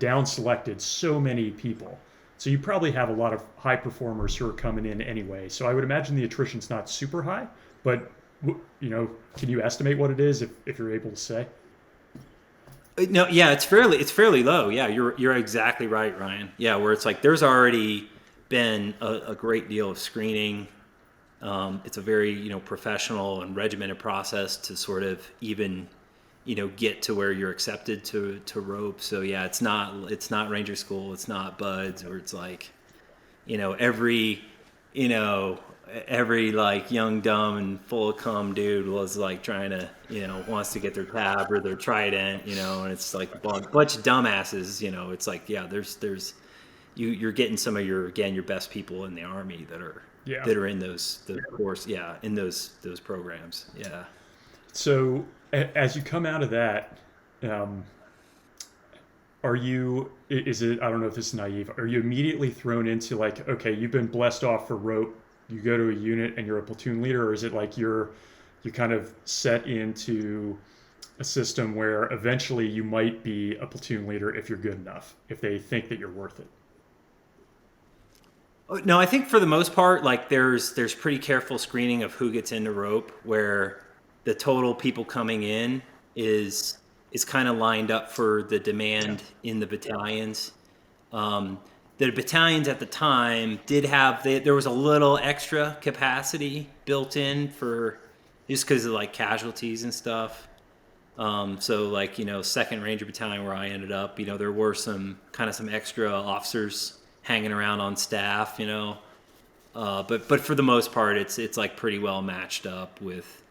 down selected so many people, so you probably have a lot of high performers who are coming in anyway. So I would imagine the attrition's not super high, but can you estimate what it is if you're able to say? No, yeah, it's fairly low. Yeah, you're exactly right, Ryan. Yeah, where it's like there's already been a great deal of screening. It's a very professional and regimented process to sort of even get to where you're accepted to rope. So yeah, it's not Ranger School, it's not BUDS, or it's like, every like young, dumb, and full of cum dude was like trying to, wants to get their tab or their trident, and it's like a bunch of dumbasses, it's like, yeah, there's you're getting some of your best people in the Army that are in those course, in those programs. Yeah. So as you come out of that, I don't know if this is naive, are you immediately thrown into like, okay, you've been blessed off for rope, you go to a unit and you're a platoon leader, or is it like you kind of set into a system where eventually you might be a platoon leader if you're good enough, if they think that you're worth it? No, I think for the most part, like there's pretty careful screening of who gets into rope, where the total people coming in is kind of lined up for the demand in the battalions. The battalions at the time did have, there was a little extra capacity built in for, just because of like casualties and stuff. So like, 2nd Ranger Battalion where I ended up, there were some extra officers hanging around on staff, but for the most part, it's like pretty well matched up with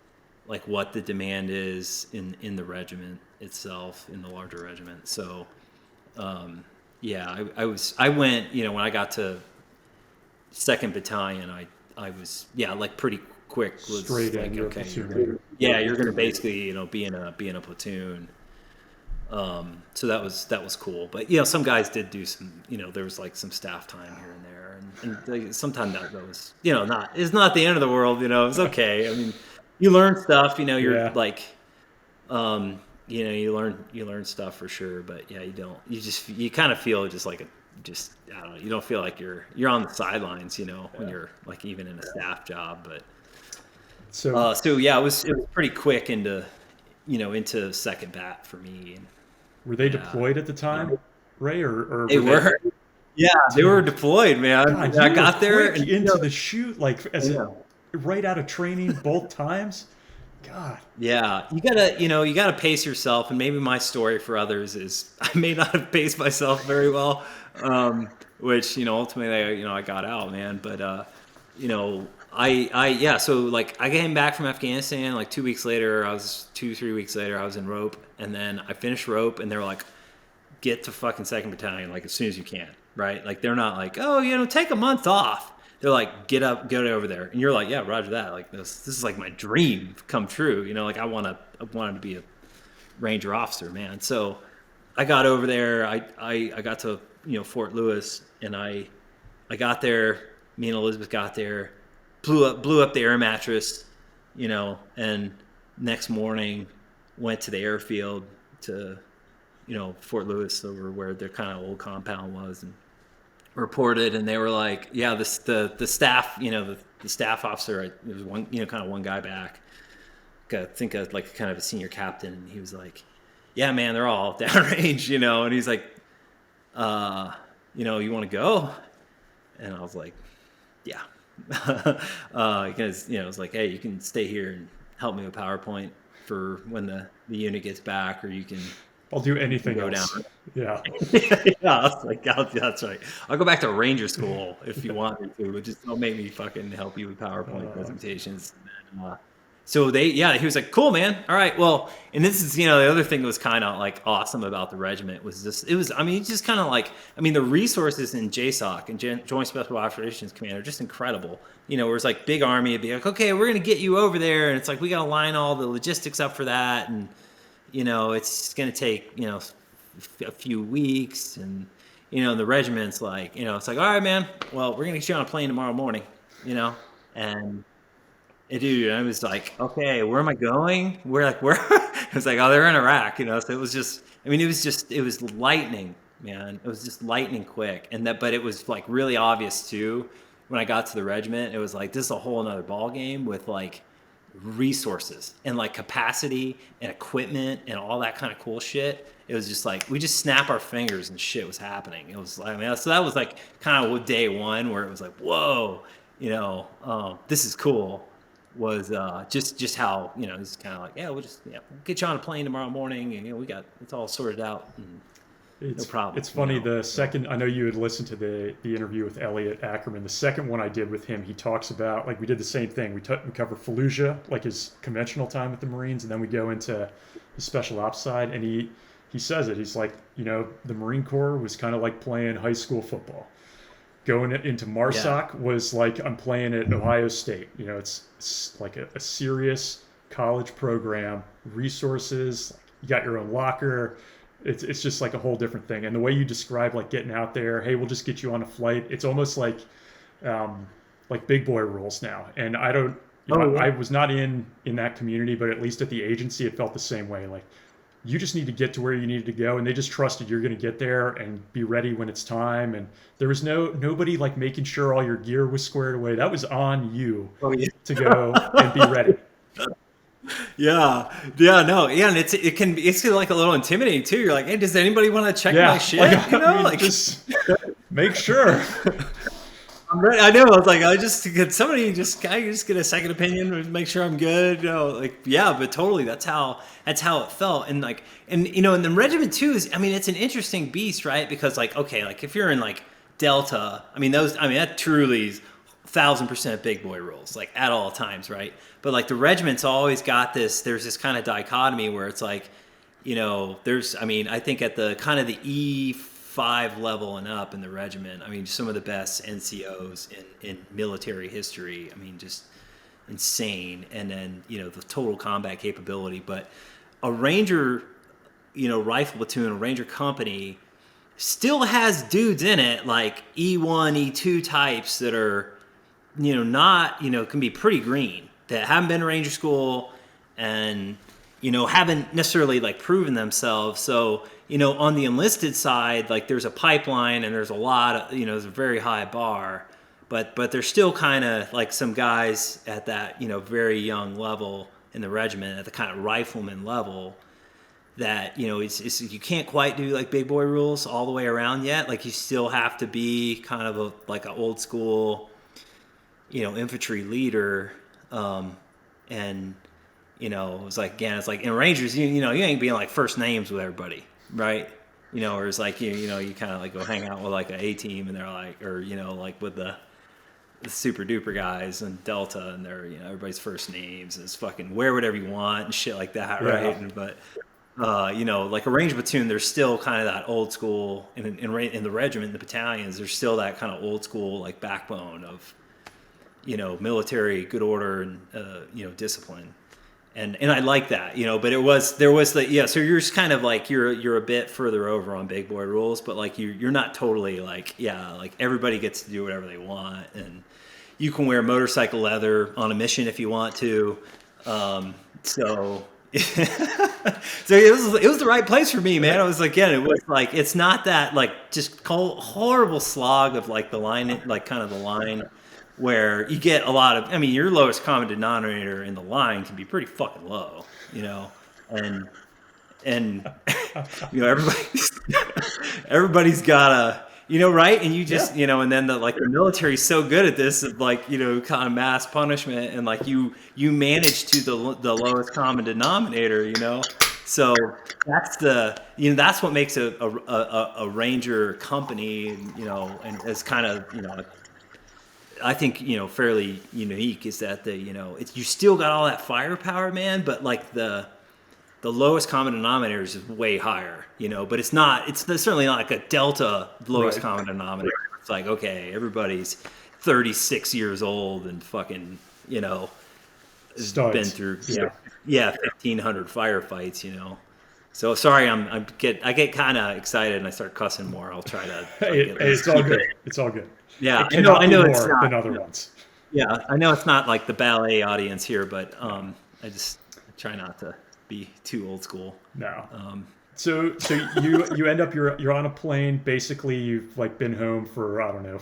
like what the demand is in the regiment itself, in the larger regiment. So, I went, when I got to 2nd Battalion, I was, like pretty quick. Was straight like, in, you're okay, a platoon leader. you're going to basically, be in a platoon. So that was cool. But, some guys did do some, there was like some staff time here and there. And sometimes that was, it's not the end of the world, it's okay. I mean, you learn stuff, you're like, you learn stuff for sure, but you kind of feel just like I don't know, you don't feel like you're on the sidelines, when you're like even in a staff job, but so it was pretty quick into 2nd Bat for me. Were they deployed at the time, Ray, or they were? Yeah, they were deployed, man. God, I got there and, into the chute, like right out of training both times. God. Yeah, you gotta pace yourself, and maybe my story for others is I may not have paced myself very well, which ultimately I got out, man. But so like I came back from Afghanistan like 2 weeks later. 3 weeks later I was in rope, and then I finished rope, and they were like, get to fucking 2nd Battalion like as soon as you can, right? Like they're not like, oh, take a month off. They're like, get over there, and you're like, yeah, roger that. Like this is like my dream come true. Like I wanted to be a Ranger officer, man. So I got over there. I got to Fort Lewis, and I got there. Me and Elizabeth got there, blew up the air mattress, and next morning went to the airfield to, Fort Lewis, over where their kind of old compound was, and reported, and they were like, yeah, the staff, the staff officer, there was one, kind of one guy back, I think like kind of a senior captain, and he was like, yeah, man, they're all downrange, and he's like, you want to go? And I was like, yeah. Because, it's like, hey, you can stay here and help me with PowerPoint for when the unit gets back, or you can... I'll do anything go else. Down. Yeah. Yeah, I was like, that's right. I'll go back to Ranger school if you want me to, but just don't make me fucking help you with PowerPoint presentations. And, so he was like, cool, man. All right. Well, and this is, the other thing that was kind of like awesome about the regiment was just, just kind of like, the resources in JSOC and Joint Special Operations Command are just incredible. Where it's like big army, it'd be like, okay, we're going to get you over there. And it's like, we got to line all the logistics up for that. And, it's going to take, a few weeks. And, the regiment's like, it's like, all right, man, well, we're going to get you on a plane tomorrow morning, and dude, I was like, okay, where am I going? Where? It was like, oh, they're in Iraq, So it was just, it was lightning, man. It was just lightning quick. But it was like really obvious too. When I got to the regiment, it was like, this is a whole nother ball game with like resources and like capacity and equipment and all that kind of cool shit. It was just like, we just snap our fingers and shit was happening. It was, so that was like kind of day one where it was like, whoa, this is cool. Was just how, it's kind of like, yeah, we'll get you on a plane tomorrow morning, and it's all sorted out, and no problem. It's funny, the second, I know you had listened to the interview with Elliot Ackerman, the second one I did with him, he talks about, like, we did the same thing. We cover Fallujah, like his conventional time with the Marines, and then we go into the special ops side, and he says it, he's like, the Marine Corps was kind of like playing high school football. Going into MARSOC was like I'm playing at Ohio State. It's like a serious college program, resources, you got your own locker. It's just like a whole different thing. And the way you describe like getting out there, hey, we'll just get you on a flight. It's almost like big boy rules now. And I don't, I was not in that community, but at least at the agency, it felt the same way. Like, you just need to get to where you needed to go, and they just trusted you're going to get there and be ready when it's time. And there was nobody like making sure all your gear was squared away. That was on you to go and be ready. And it's like a little intimidating too. You're like, hey, does anybody want to check my shit? Just make sure. I know. I was like, can I just get a second opinion and make sure I'm good? But totally, that's how it felt. And and the regiment too is, it's an interesting beast, right? Because if you're in like Delta, that truly is 1,000% big boy rules, like at all times, right? But like the regiment's always got there's this kind of dichotomy where it's like, there's, I think at the kind of the E5 level and up in the regiment, some of the best NCOs in military history, just insane. And then, the total combat capability. But a Ranger, rifle platoon, a Ranger company still has dudes in it, like E1, E2 types that are, not, can be pretty green, that haven't been to Ranger school and, haven't necessarily like proven themselves. So, on the enlisted side, like there's a pipeline and there's a lot of, there's a very high bar, but there's still kind of like some guys at that, very young level in the regiment, at the kind of rifleman level, that, it's you can't quite do like big boy rules all the way around yet. Like you still have to be kind of like an old school, infantry leader. And, it's like, again, it's like in Rangers, you ain't being like first names with everybody, right? Or it's like, you kind of like go hang out with like an A team and they're like, or, like with the super duper guys and Delta and they're, everybody's first names and it's fucking wear whatever you want and shit like that, right? Yeah. But, like a Ranger platoon, there's still kind of that old school in the regiment, the battalions, there's still that kind of old school like backbone of, military good order and, discipline. And I like that, but there was so you're just kind of like, you're a bit further over on big boy rules, but like you're not totally like, like everybody gets to do whatever they want. And you can wear motorcycle leather on a mission if you want to. So it was the right place for me, man. I was like, it was like, it's not that like just horrible slog of like the line, like kind of the line where you get a lot of, I mean, your lowest common denominator in the line can be pretty fucking low, and everybody's got a, right. And you just, and then the military's so good at this of like, kind of mass punishment, and like you manage to the lowest common denominator, so that's that's what makes a Ranger company, and it's kind of, I think, fairly unique, is that you still got all that firepower, man, but like the lowest common denominator is way higher, but it's certainly not like a delta lowest common denominator. It's like, okay, everybody's 36 years old and fucking, been through, 1,500 firefights, So sorry, I get kind of excited and I start cussing more. I'll try to. It's all good. It's all good. Yeah, I know it's not than other ones. Yeah, I know it's not like the ballet audience here, but I try not to be too old school. No. So you end up you're on a plane. Basically, you've like been home for, I don't know,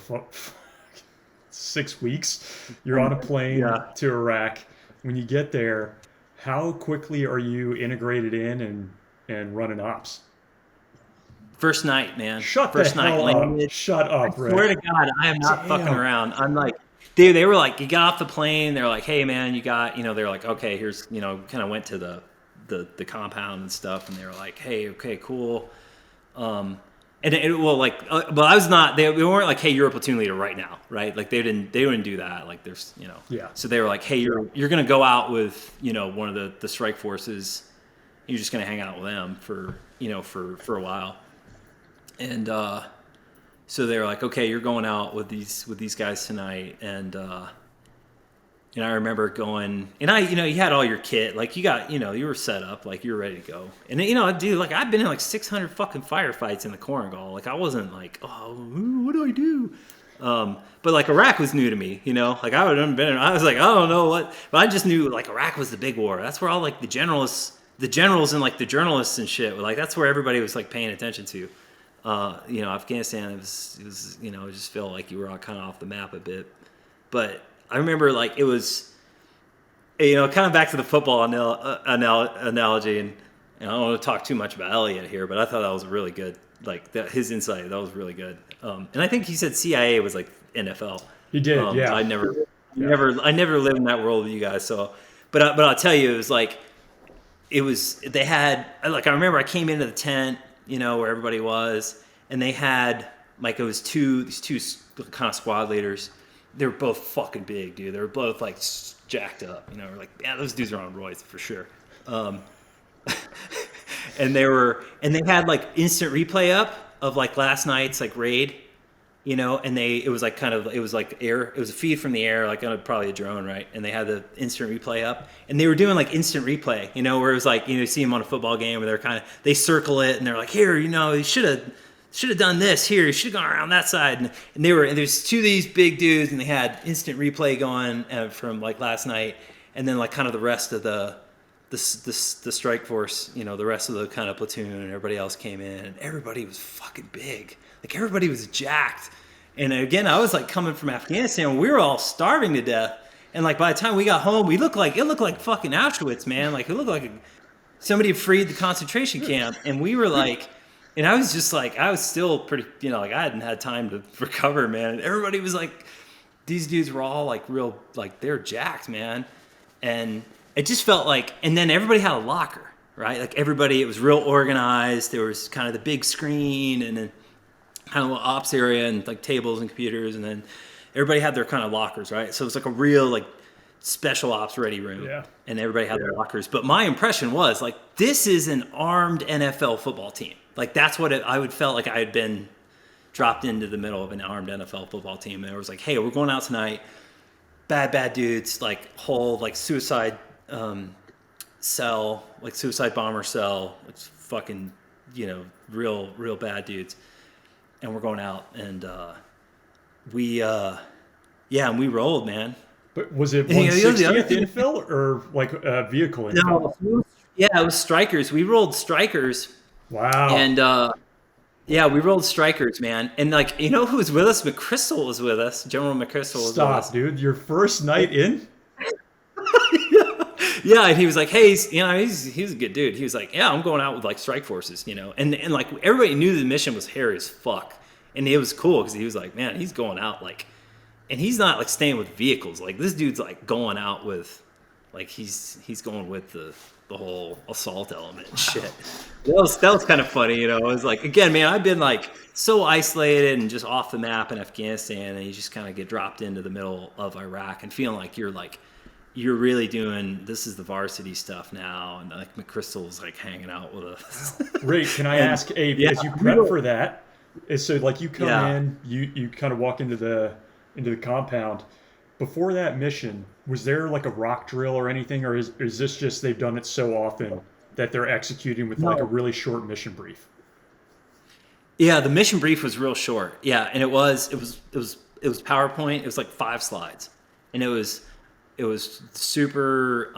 6 weeks. You're on a plane to Iraq. When you get there, how quickly are you integrated in and running ops? First night, man. Shut First the night hell landed. up. Shut up, Rick. I swear to God, I am not fucking around. I'm like, dude, they were like, you got off the plane. They're like, hey, man, you got, they're like, okay, here's, kind of went to the compound and stuff. And they were like, hey, okay, cool. And but I was not, they weren't like, hey, you're a platoon leader right now, right? Like they didn't do that. Like there's, So they were like, hey, you're going to go out with, one of the strike forces. You're just going to hang out with them for, for a while. And so they were like, okay, you're going out with these guys tonight. And I remember going, and you had all your kit, like you got, you were set up, like you were ready to go. And dude, like I've been in like 600 fucking firefights in the Korengal. Like I wasn't like, oh, what do I do? But like Iraq was new to me, like I was like, I don't know what, but I just knew like Iraq was the big war. That's where all like the generals and like the journalists and shit were like, that's where everybody was like paying attention to. Afghanistan, it was it just felt like you were kind of off the map a bit. But I remember like it was, kind of back to the football analogy, and I don't want to talk too much about Elliott here, but I thought that was really good. Like his insight, that was really good. And I think he said CIA was like NFL. He did, yeah. I never lived in that world with you guys. So, but I'll tell you, they had, like, I remember I came into the tent, where everybody was, and they had, like, it was these two kind of squad leaders. They were both fucking big, dude. They were both, like, jacked up, we're like, yeah, those dudes are on roids for sure. And they had, like, instant replay up of, like, last night's, like, raid, and it was a feed from the air, like on probably a drone, right? And they had the instant replay up, and they were doing like instant replay, where it was like, you see them on a football game where they circle it and they're like, here, you should have done this here, you should have gone around that side, and there's two of these big dudes, and they had instant replay going from like last night, and then like kind of the rest of the strike force, the rest of the kind of platoon and everybody else came in, and everybody was fucking big. Like everybody was jacked. And again, I was like coming from Afghanistan, we were all starving to death. And like by the time we got home, it looked like fucking Auschwitz, man. Like it looked like somebody had freed the concentration camp. And we were like, and I was just like, I was still pretty, like I hadn't had time to recover, man. And everybody was like, these dudes were all like real, like they're jacked, man. And it just felt like, and then everybody had a locker, right? Like everybody, it was real organized. There was kind of the big screen and then kind of ops area and like tables and computers, and then everybody had their kind of lockers, right? So it was like a real like special ops ready room, and everybody had their lockers. But my impression was like, this is an armed NFL football team. Like that's what I would felt like I had been dropped into the middle of an armed NFL football team. And it was like, hey, we're going out tonight. Bad dudes, like whole like suicide cell, like suicide bomber cell. It's fucking, real bad dudes. And we're going out, and we Yeah, and we rolled, man. But was it And, you know, the other 160th thing- infill or like vehicle infill? No, yeah, it was Strykers. We rolled Strykers, Wow. and yeah, we rolled Strykers, man. And like, you know who was with us? McChrystal was with us. General McChrystal was with Stop, us. dude. Your first night in? Yeah, and he was like, "Hey, he's a good dude." He was like, "Yeah, I'm going out with like strike forces, you know." And like everybody knew the mission was hairy as fuck, and it was cool because he was like, "Man, he's going out like," and he's not like staying with vehicles. Like this dude's like going out with, like he's going with the whole assault element and shit. That was kind of funny, you know. It was like, again, man, I've been like so isolated and just off the map in Afghanistan, and you just kind of get dropped into the middle of Iraq and feeling like you're really doing, this is the varsity stuff now, and like McChrystal's like hanging out with us. Ray, can I ask, Abe, yeah, as you prep for that, so like you come Yeah. in, you kind of walk into the compound. Before that mission, was there like a rock drill or anything, or is this just they've done it so often that they're executing with like a really short mission brief? Yeah, the mission brief was real short. Yeah, and it was PowerPoint. It was like 5 slides, and it was super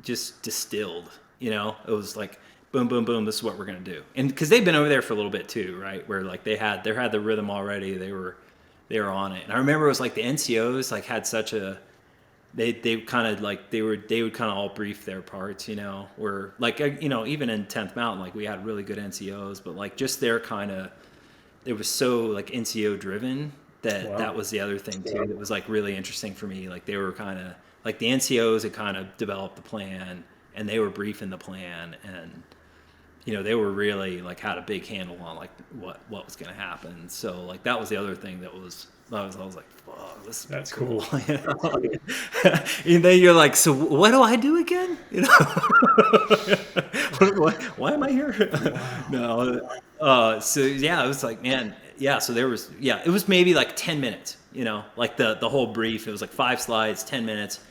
just distilled. You know, it was like boom, boom, boom. This is what we're gonna do, and because they've been over there for a little bit too, right? Where like they had the rhythm already. They were on it, and I remember it was like the NCOs like had such a they kind of like they would kind of all brief their parts, you know, or like, you know, even in 10th Mountain, like we had really good NCOs, but like just their kind of, it was so like NCO driven that Wow. that was the other thing too that was like really interesting for me. Like they were kind of like the NCOs had kind of developed the plan, and they were briefing the plan, and you know they were really like had a big handle on like what was going to happen. So like that was the other thing that was I was like, "Fuck, this is That's cool." cool. You know? Like, and then you're like, "So what do I do again?" You know, why am I here? No. So yeah, it was like, man, yeah. So there was, yeah, it was maybe like 10 minutes. You know, like the whole brief. It was like 5 slides, 10 minutes.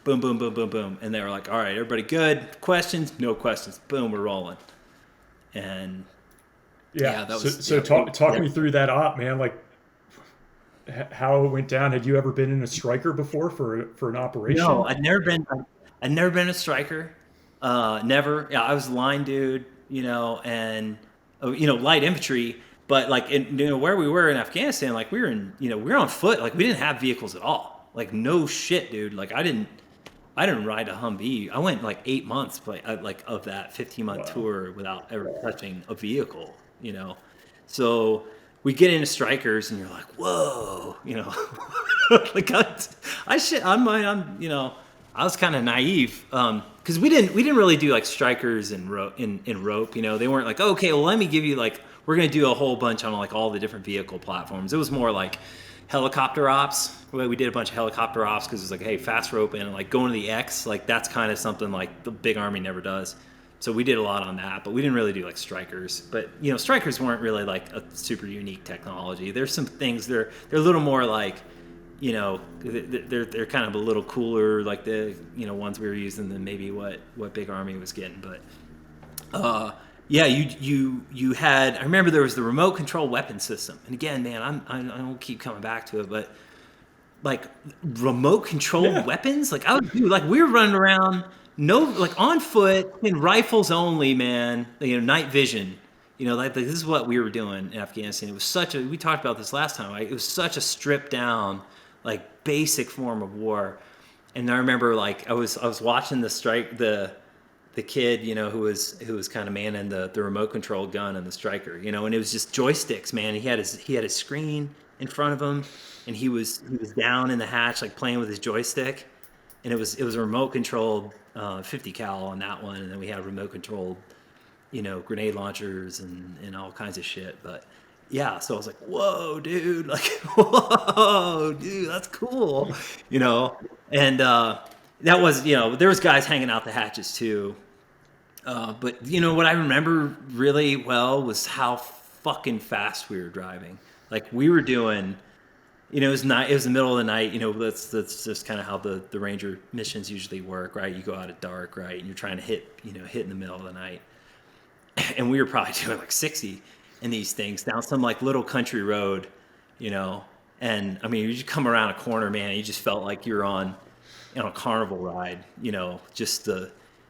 Boom, boom, boom, boom, boom. And they were like, "All right, everybody good? Questions? No questions. Boom, we're rolling." And Yeah. that was So talk me through that op, man. Like how it went down. Had you ever been in a Stryker before for an operation? No, I'd never been a striker. Never. Yeah, I was a line dude, you know, and you know, light infantry. But like, in, you know, where we were in Afghanistan, like we were in, you know, we were on foot. Like we didn't have vehicles at all. Like no shit, dude. Like I didn't ride a Humvee. I went like 8 months, like of that 15-month tour without ever touching a vehicle, you know. So we get into Strykers, and you're like, whoa, you know. Like I'm you know, I was kind of naive because we didn't really do like Strykers in rope, you know. They weren't like, okay, well let me give you like, we're gonna do a whole bunch on like all the different vehicle platforms. It was more like helicopter ops. We did a bunch of helicopter ops because it was like, hey, fast roping and like going to the X, like that's kind of something like the big army never does. So we did a lot on that, but we didn't really do like Strykers. But you know, Strykers weren't really like a super unique technology. There's some things they're a little more like, you know, they're kind of a little cooler, like the, you know, ones we were using than maybe what big army was getting. But yeah, you had, I remember there was the remote control weapon system. And again, man, I don't keep coming back to it, but like remote control weapons, like I would do, like we were running around, no, like on foot in rifles only, man, you know, night vision, you know, like this is what we were doing in Afghanistan. It was such a, we talked about this last time, like, it was such a stripped down, like basic form of war. And I remember like I was watching the kid, you know, who was kind of manning the remote control gun and the Stryker, you know, and it was just joysticks, man. He had his screen in front of him, and he was down in the hatch like playing with his joystick, and it was a remote controlled 50 cal on that one, and then we had remote controlled, you know, grenade launchers and all kinds of shit. But yeah, so I was like, whoa, dude, like, whoa, dude, that's cool, you know. And that was, you know, there was guys hanging out the hatches too. But you know what I remember really well was how fucking fast we were driving. Like we were doing, you know, it was night. It was the middle of the night. You know, that's just kind of how the Ranger missions usually work, right? You go out at dark, right? And you're trying to hit in the middle of the night. And we were probably doing like 60 in these things down some like little country road, you know. And I mean, you just come around a corner, man, and you just felt like you're on a carnival ride, just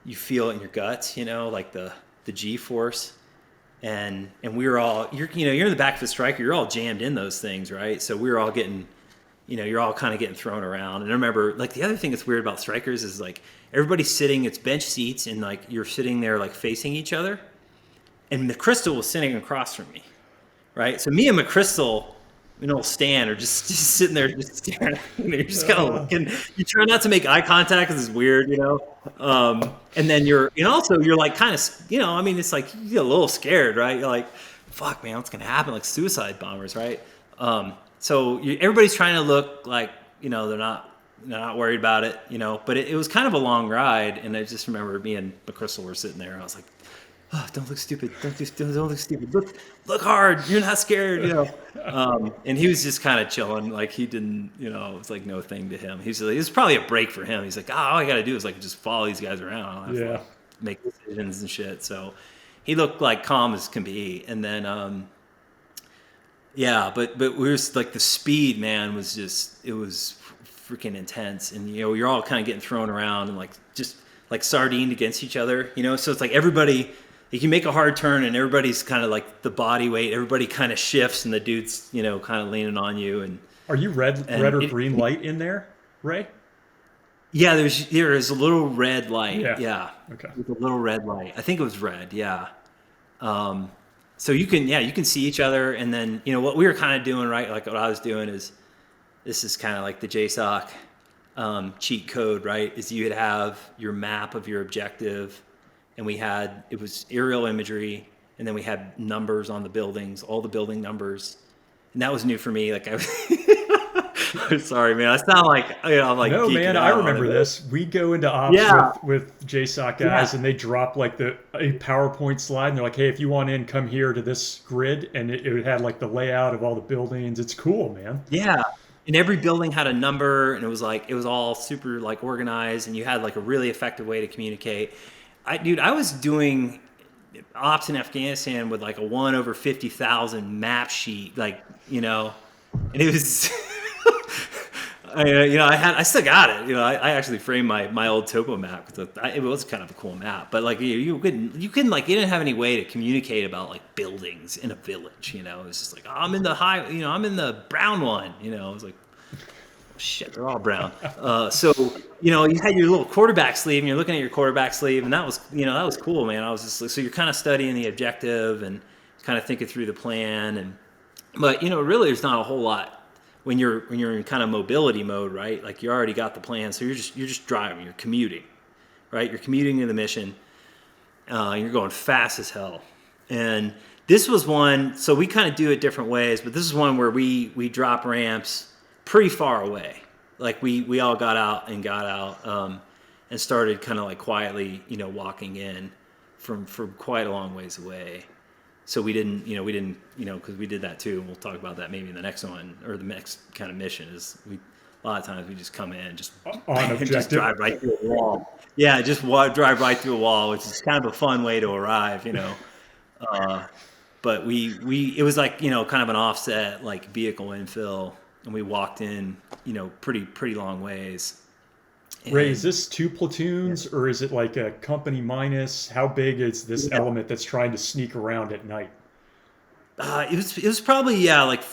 you feel it in your guts, like the G-force. And we were all, you're in the back of the Stryker, you're all jammed in those things, right? So we were all getting, you're all kind of getting thrown around. And I remember, like, the other thing that's weird about Strykers is, like, everybody's sitting, it's bench seats, and, like, you're sitting there, like, facing each other. And McChrystal was sitting across from me, right? So me and McChrystal, stand or just sitting there, just staring. You're just kind of looking. You try not to make eye contact because it's weird, And then you're like kind of, it's like you get a little scared, right? You're like, fuck, man, what's gonna happen? Like suicide bombers, right? So everybody's trying to look like they're not worried about it, But it was kind of a long ride, and I just remember me and McChrystal were sitting there, and I was like, oh, don't look stupid. Don't look stupid. Look hard. You're not scared, And he was just kind of chilling. Like he didn't, it was like no thing to him. He's like, it was probably a break for him. He's like, all I got to do is like just follow these guys around. I don't have to like, make decisions and shit. So he looked like calm as can be. And then, but we were like the speed, man, was just, it was freaking intense. And, you're all kind of getting thrown around and like just like sardined against each other, So it's like everybody, you can make a hard turn and everybody's kind of like the body weight, everybody kind of shifts and the dude's, kind of leaning on you. And are you red or green light in there, Ray? Yeah, there is a little red light. Yeah. Okay. With a little red light. I think it was red. Yeah. So you can see each other. And then, what we were kind of doing, right? Like what I was doing this is kind of like the JSOC cheat code, right? Is you would have your map of your objective. And it was aerial imagery, and then we had numbers on the buildings, all the building numbers. And that was new for me. Like I'm sorry, man. I sound like, I'm like, no, man, I remember this. We'd go into ops with JSOC guys, and they drop like a PowerPoint slide, and they're like, hey, if you want in, come here to this grid. And it had like the layout of all the buildings. It's cool, man. Yeah. And every building had a number, and it was all super like organized, and you had like a really effective way to communicate. I was doing ops in Afghanistan with like a 1/50,000 map sheet, like, and it was, I still got it. I actually framed my old topo map because it was kind of a cool map, but like you couldn't like, you didn't have any way to communicate about like buildings in a village, It was just like, oh, I'm in the I'm in the brown one, It was like, shit, they're all brown. So, you had your little quarterback sleeve and you're looking at your quarterback sleeve, and that was, that was cool, man. I was just like, so you're kind of studying the objective and kind of thinking through the plan. But, really there's not a whole lot when you're in kind of mobility mode, right? Like you already got the plan. So you're just driving, you're commuting, right? You're commuting to the mission. You're going fast as hell. And this was one, so we kind of do it different ways, but this is one where we drop ramps pretty far away. Like we all got out and started kind of like quietly, walking in from quite a long ways away. So we didn't, because we did that too. And we'll talk about that maybe in the next one, or the next kind of mission is a lot of times we just come in, just drive right through a wall. Yeah, just drive right through a wall, which is kind of a fun way to arrive, But it was like, kind of an offset, like vehicle infill. And we walked in, pretty long ways. And Ray, is this 2 platoons, or is it like a company minus? How big is this element that's trying to sneak around at night? It was probably like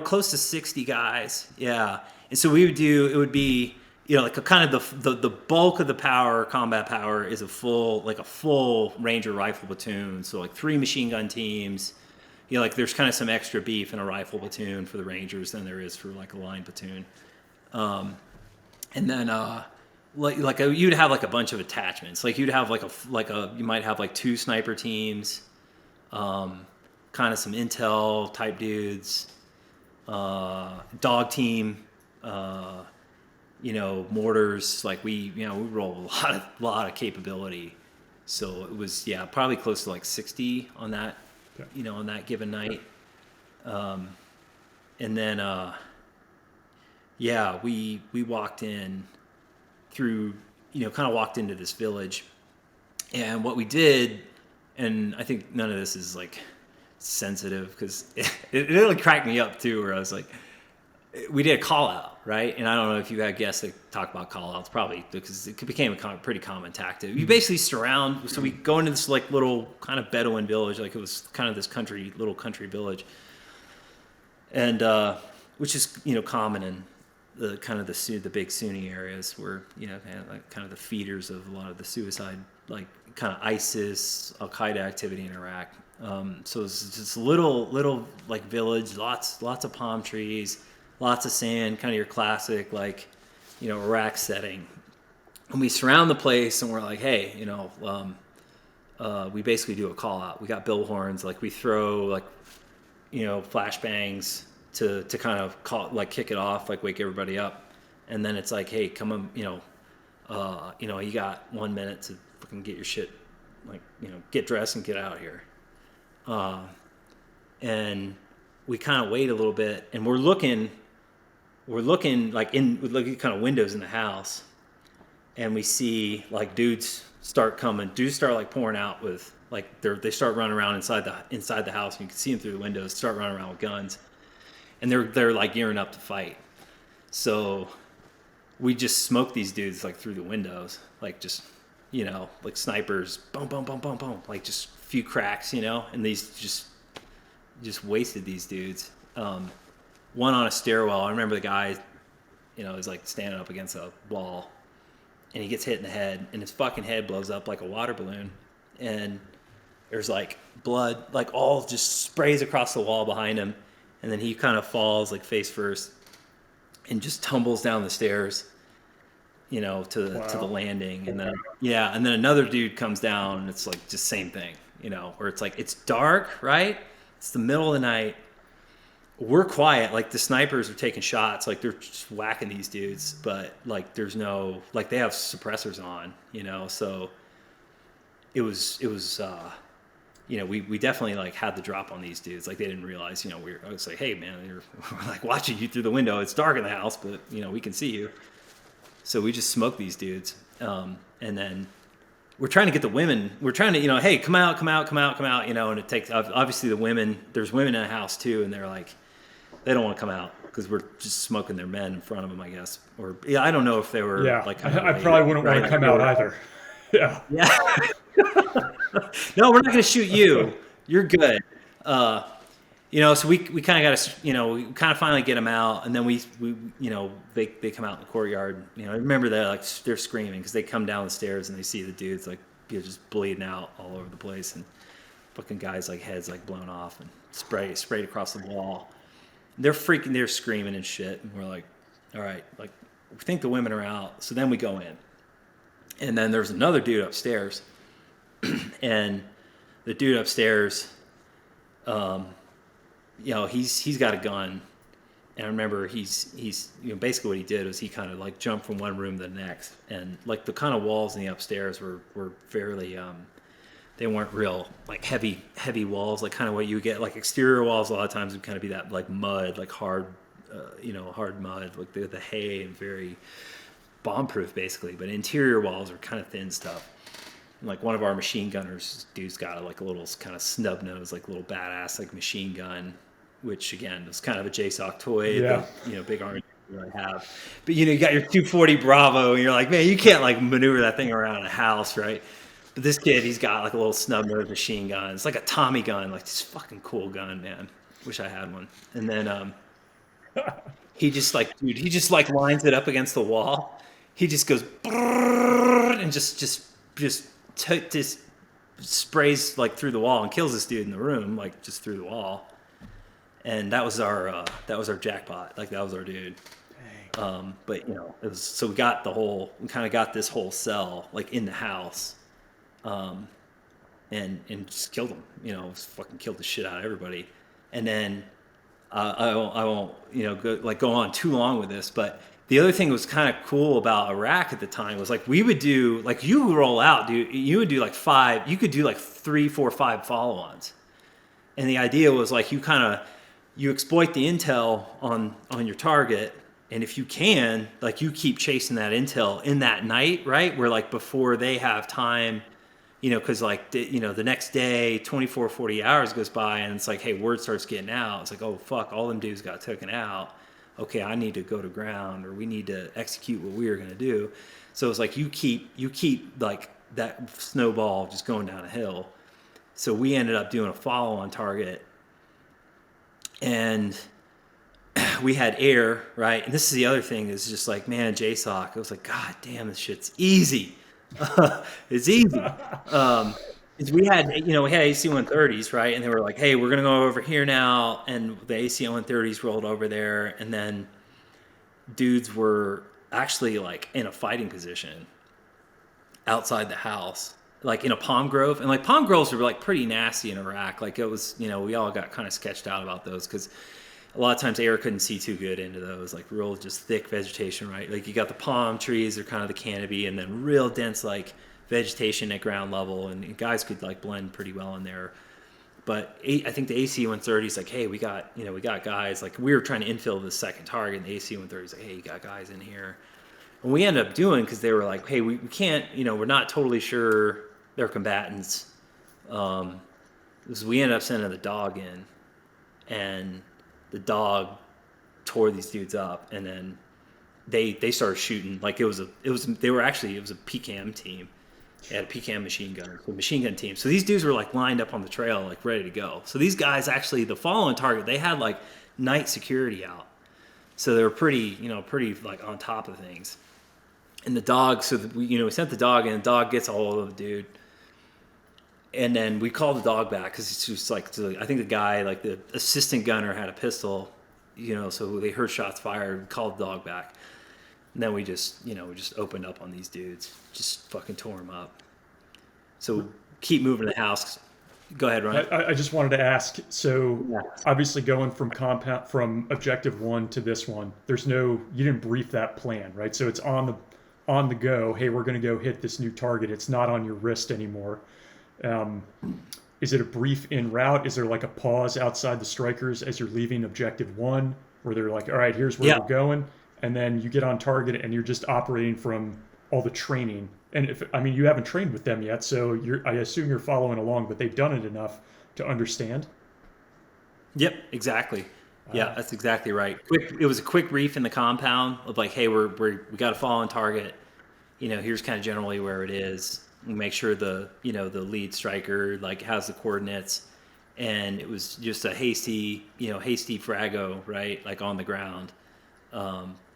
close to 60 guys. Yeah, and so it would be like a kind of the bulk of the combat power is a full Ranger rifle platoon. So like 3 machine gun teams. Like there's kind of some extra beef in a rifle platoon for the Rangers than there is for like a line platoon. And then you'd have like a bunch of attachments. Like you'd have you might have like 2 sniper teams, kind of some intel type dudes, dog team, mortars. Like we roll a lot of capability. So it was probably close to like 60 on that. On that given night. And then, we walked in through, kind of walked into this village. And what we did, and I think none of this is like sensitive because it really cracked me up too, where I was like, we did a call out, right? And I don't know if you had guests that talk about call outs, probably, because it became a pretty common tactic. You basically surround, so we go into this like little kind of Bedouin village, like it was kind of this little country village, and which is common in the kind of the big Sunni areas where kind of the feeders of a lot of the suicide, like kind of ISIS, Al Qaeda activity in Iraq. So it's just a little like village, lots of palm trees, lots of sand, kind of your classic like Iraq setting. And we surround the place and we're like, hey, we basically do a call out. We got bill horns, like we throw like flashbangs to kind of call, like kick it off, like wake everybody up. And then it's like, hey, come on, you got 1 minute to fucking get your shit, like get dressed and get out of here. And we kind of wait a little bit, and we're looking like with kind of windows in the house, and we see like dudes start like pouring out with like they start running around inside the house, and you can see them through the windows, start running around with guns, and they're like gearing up to fight. So we just smoke these dudes like through the windows, like just like snipers, boom, boom, boom, boom, boom, like just a few cracks, and these just wasted these dudes. One on a stairwell, I remember the guy, is like standing up against a wall, and he gets hit in the head, and his fucking head blows up like a water balloon, and there's like blood, like all just sprays across the wall behind him, and then he kind of falls like face first, and just tumbles down the stairs, to the landing, and then another dude comes down, and it's like just same thing, where it's like it's dark, right? It's the middle of the night. We're quiet, like the snipers are taking shots, like they're just whacking these dudes, but like there's no, like they have suppressors on, so it was we definitely like had the drop on these dudes, like they didn't realize, I was like, hey man, we're like watching you through the window, it's dark in the house, but we can see you. So we just smoked these dudes, and then we're trying to get the women. We're trying to, hey, come out, and it takes, obviously the women, there's women in the house too, and they're like, they don't want to come out because we're just smoking their men in front of them, I guess. Or, I don't know if they were like... I probably wouldn't want to come out either. Yeah. No, we're not going to shoot you. You're good. So we kind of got to, we kind of finally get them out, and then we they come out in the courtyard. I remember that like they're screaming because they come down the stairs and they see the dudes like just bleeding out all over the place, and fucking guys like heads like blown off and sprayed across the wall. They're screaming and shit, and we're like, all right, like we think the women are out, so then we go in, and then there's another dude upstairs, and the dude upstairs, he's got a gun, and I remember he's basically what he did was he kind of like jumped from one room to the next, and like the kind of walls in the upstairs were fairly they weren't real like heavy walls, like kind of what you get like exterior walls a lot of times would kind of be that like mud, like hard mud, like the hay, and very bomb-proof basically, but interior walls are kind of thin stuff. And like one of our machine gunners dude's got like a little kind of snub nose, like little badass like machine gun, which again was kind of a JSOC toy that big army really have. But you got your 240 Bravo, and you're like, man, you can't like maneuver that thing around a house, right? But this kid, he's got like a little snub nose machine gun. It's like a Tommy gun, like this fucking cool gun, man. Wish I had one. And then he just lines it up against the wall. He just goes and just sprays like through the wall and kills this dude in the room, like just through the wall. And that was our jackpot. Like that was our dude. But it was, so we kind of got this whole cell like in the house, and just killed him. Fucking killed the shit out of everybody. And then I won't go on too long with this, but the other thing that was kind of cool about Iraq at the time was like we would do like you would roll out, dude. You would do like 5. You could do like 3, 4, 5 follow-ons, and the idea was like you exploit the intel on your target, and if you can, like you keep chasing that intel in that night, right? Where like before they have time, because like the next day, 24, 40 hours goes by, and it's like, hey, word starts getting out. It's like, oh fuck, all them dudes got taken out. okay, I need to go to ground, or we need to execute what we are going to do. So it's like you keep like that snowball just going down a hill. So we ended up doing a follow on target, and we had air, right? And this is the other thing, is just like, man, JSOC, it was like, God damn, this shit's easy. It's easy. We had AC-130s, right? And they were like, hey, we're going to go over here now. And the AC-130s rolled over there. And then dudes were actually like in a fighting position outside the house, like in a palm grove. And like palm groves were like pretty nasty in Iraq. Like it was, we all got kind of sketched out about those because a lot of times air couldn't see too good into those, like real just thick vegetation, right? Like you got the palm trees, they're kind of the canopy, and then real dense like vegetation at ground level, and guys could like blend pretty well in there. But I think the AC-130 is like, hey, we got guys, like we were trying to infill the second target, and the AC-130 is like, hey, you got guys in here. And we ended up doing, because they were like, hey, we can't, we're not totally sure they're combatants. So we ended up sending the dog in, and the dog tore these dudes up, and then they started shooting. Like it was a PCAM team. They had a PCAM machine gunner, so machine gun team. So these dudes were like lined up on the trail, like ready to go. So these guys actually, the following target, they had like night security out. So they were pretty like on top of things. And the dog, so we sent the dog in, the dog gets a hold of the dude. And then we called the dog back because it's just like, I think the guy, like the assistant gunner had a pistol, so they heard shots fired, called the dog back. And then we just opened up on these dudes, just fucking tore them up. So keep moving the house. Go ahead, Ryan. I just wanted to ask, so obviously going from objective 1 to this one, you didn't brief that plan, right? So it's on the go, hey, we're going to go hit this new target. It's not on your wrist anymore. Is it a brief en route? Is there like a pause outside the Strykers as you're leaving objective 1 where they're like, all right, here's where we're going? And then you get on target and you're just operating from all the training. And you haven't trained with them yet, so I assume you're following along, but they've done it enough to understand. Yep, exactly. Yeah, that's exactly right. It was a quick brief in the compound of like, hey, we got to follow on target. Here's kind of generally where it is. We make sure the lead Stryker like has the coordinates, and it was just a hasty frago, right? Like on the ground,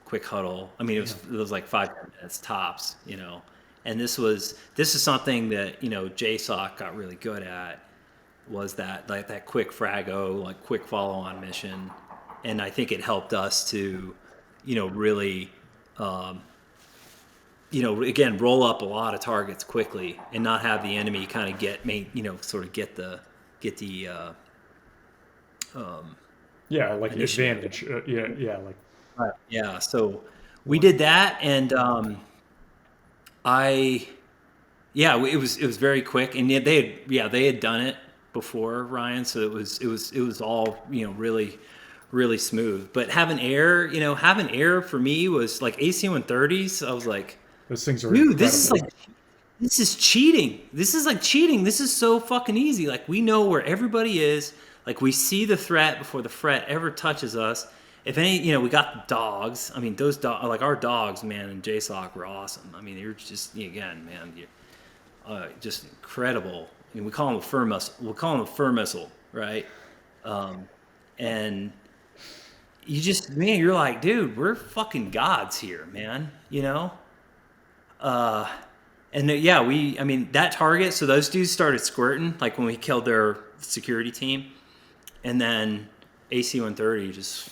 quick huddle. It was like 5 minutes tops, And this is something that JSOC got really good at, was that like that quick frago, like quick follow on mission, and I think it helped us to, really. Again, roll up a lot of targets quickly and not have the enemy kind of get the advantage. So we did that, and it was very quick, and they had done it before, Ryan. So it was all really, really smooth. But having air for me was like AC-130s. I was like, those things are dude, incredible. this is cheating. This is like cheating. This is so fucking easy. Like we know where everybody is. Like we see the threat before the threat ever touches us. If any, we got the dogs. Those dogs, like our dogs, man, in JSOC were awesome. You're just, again, man, just incredible. We call them a fur missile. We'll call them a fur missile, right? And you just, man, you're like, dude, we're fucking gods here, man. That target, so those dudes started squirting like when we killed their security team, and then AC-130 just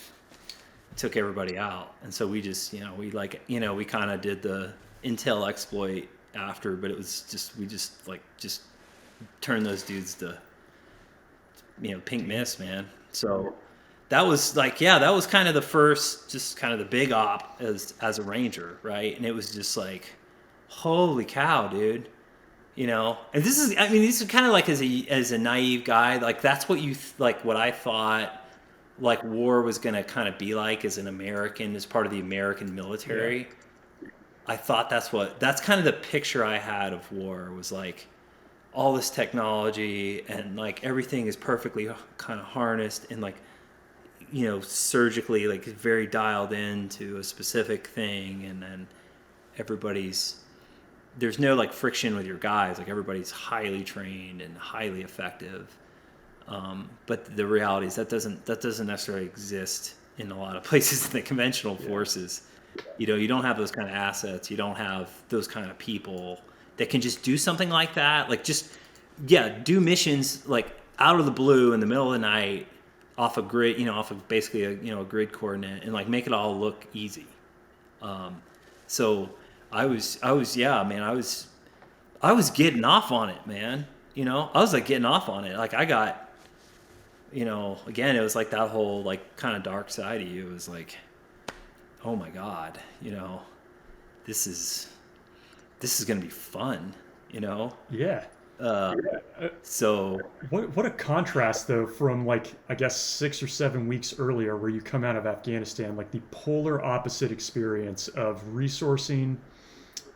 took everybody out. And so we just, we kind of did the intel exploit after, but it was just, we just turned those dudes to, pink mist, man. So that was like, that was kind of the first, just kind of the big op as a Ranger, right? And it was just like, holy cow, dude. And this is kind of like as a naive guy, like that's what what I thought like war was going to kind of be like as an American, as part of the American military. Yeah. I thought that's kind of the picture I had of war, was like all this technology and like everything is perfectly kind of harnessed, and like, surgically, like very dialed into a specific thing, and then there's no like friction with your guys. Like everybody's highly trained and highly effective. But the reality is that doesn't necessarily exist in a lot of places in the conventional forces. You don't have those kind of assets. You don't have those kind of people that can just do something like that. Like do missions like out of the blue in the middle of the night off a grid, off of basically a grid coordinate, and like make it all look easy. So I was getting off on it, man. I was like getting off on it. Like I got, again, it was like that whole like kind of dark side of you. It was like, oh my God, this is going to be fun, Yeah. So what a contrast though from like I guess 6 or 7 weeks earlier where you come out of Afghanistan, like the polar opposite experience of resourcing,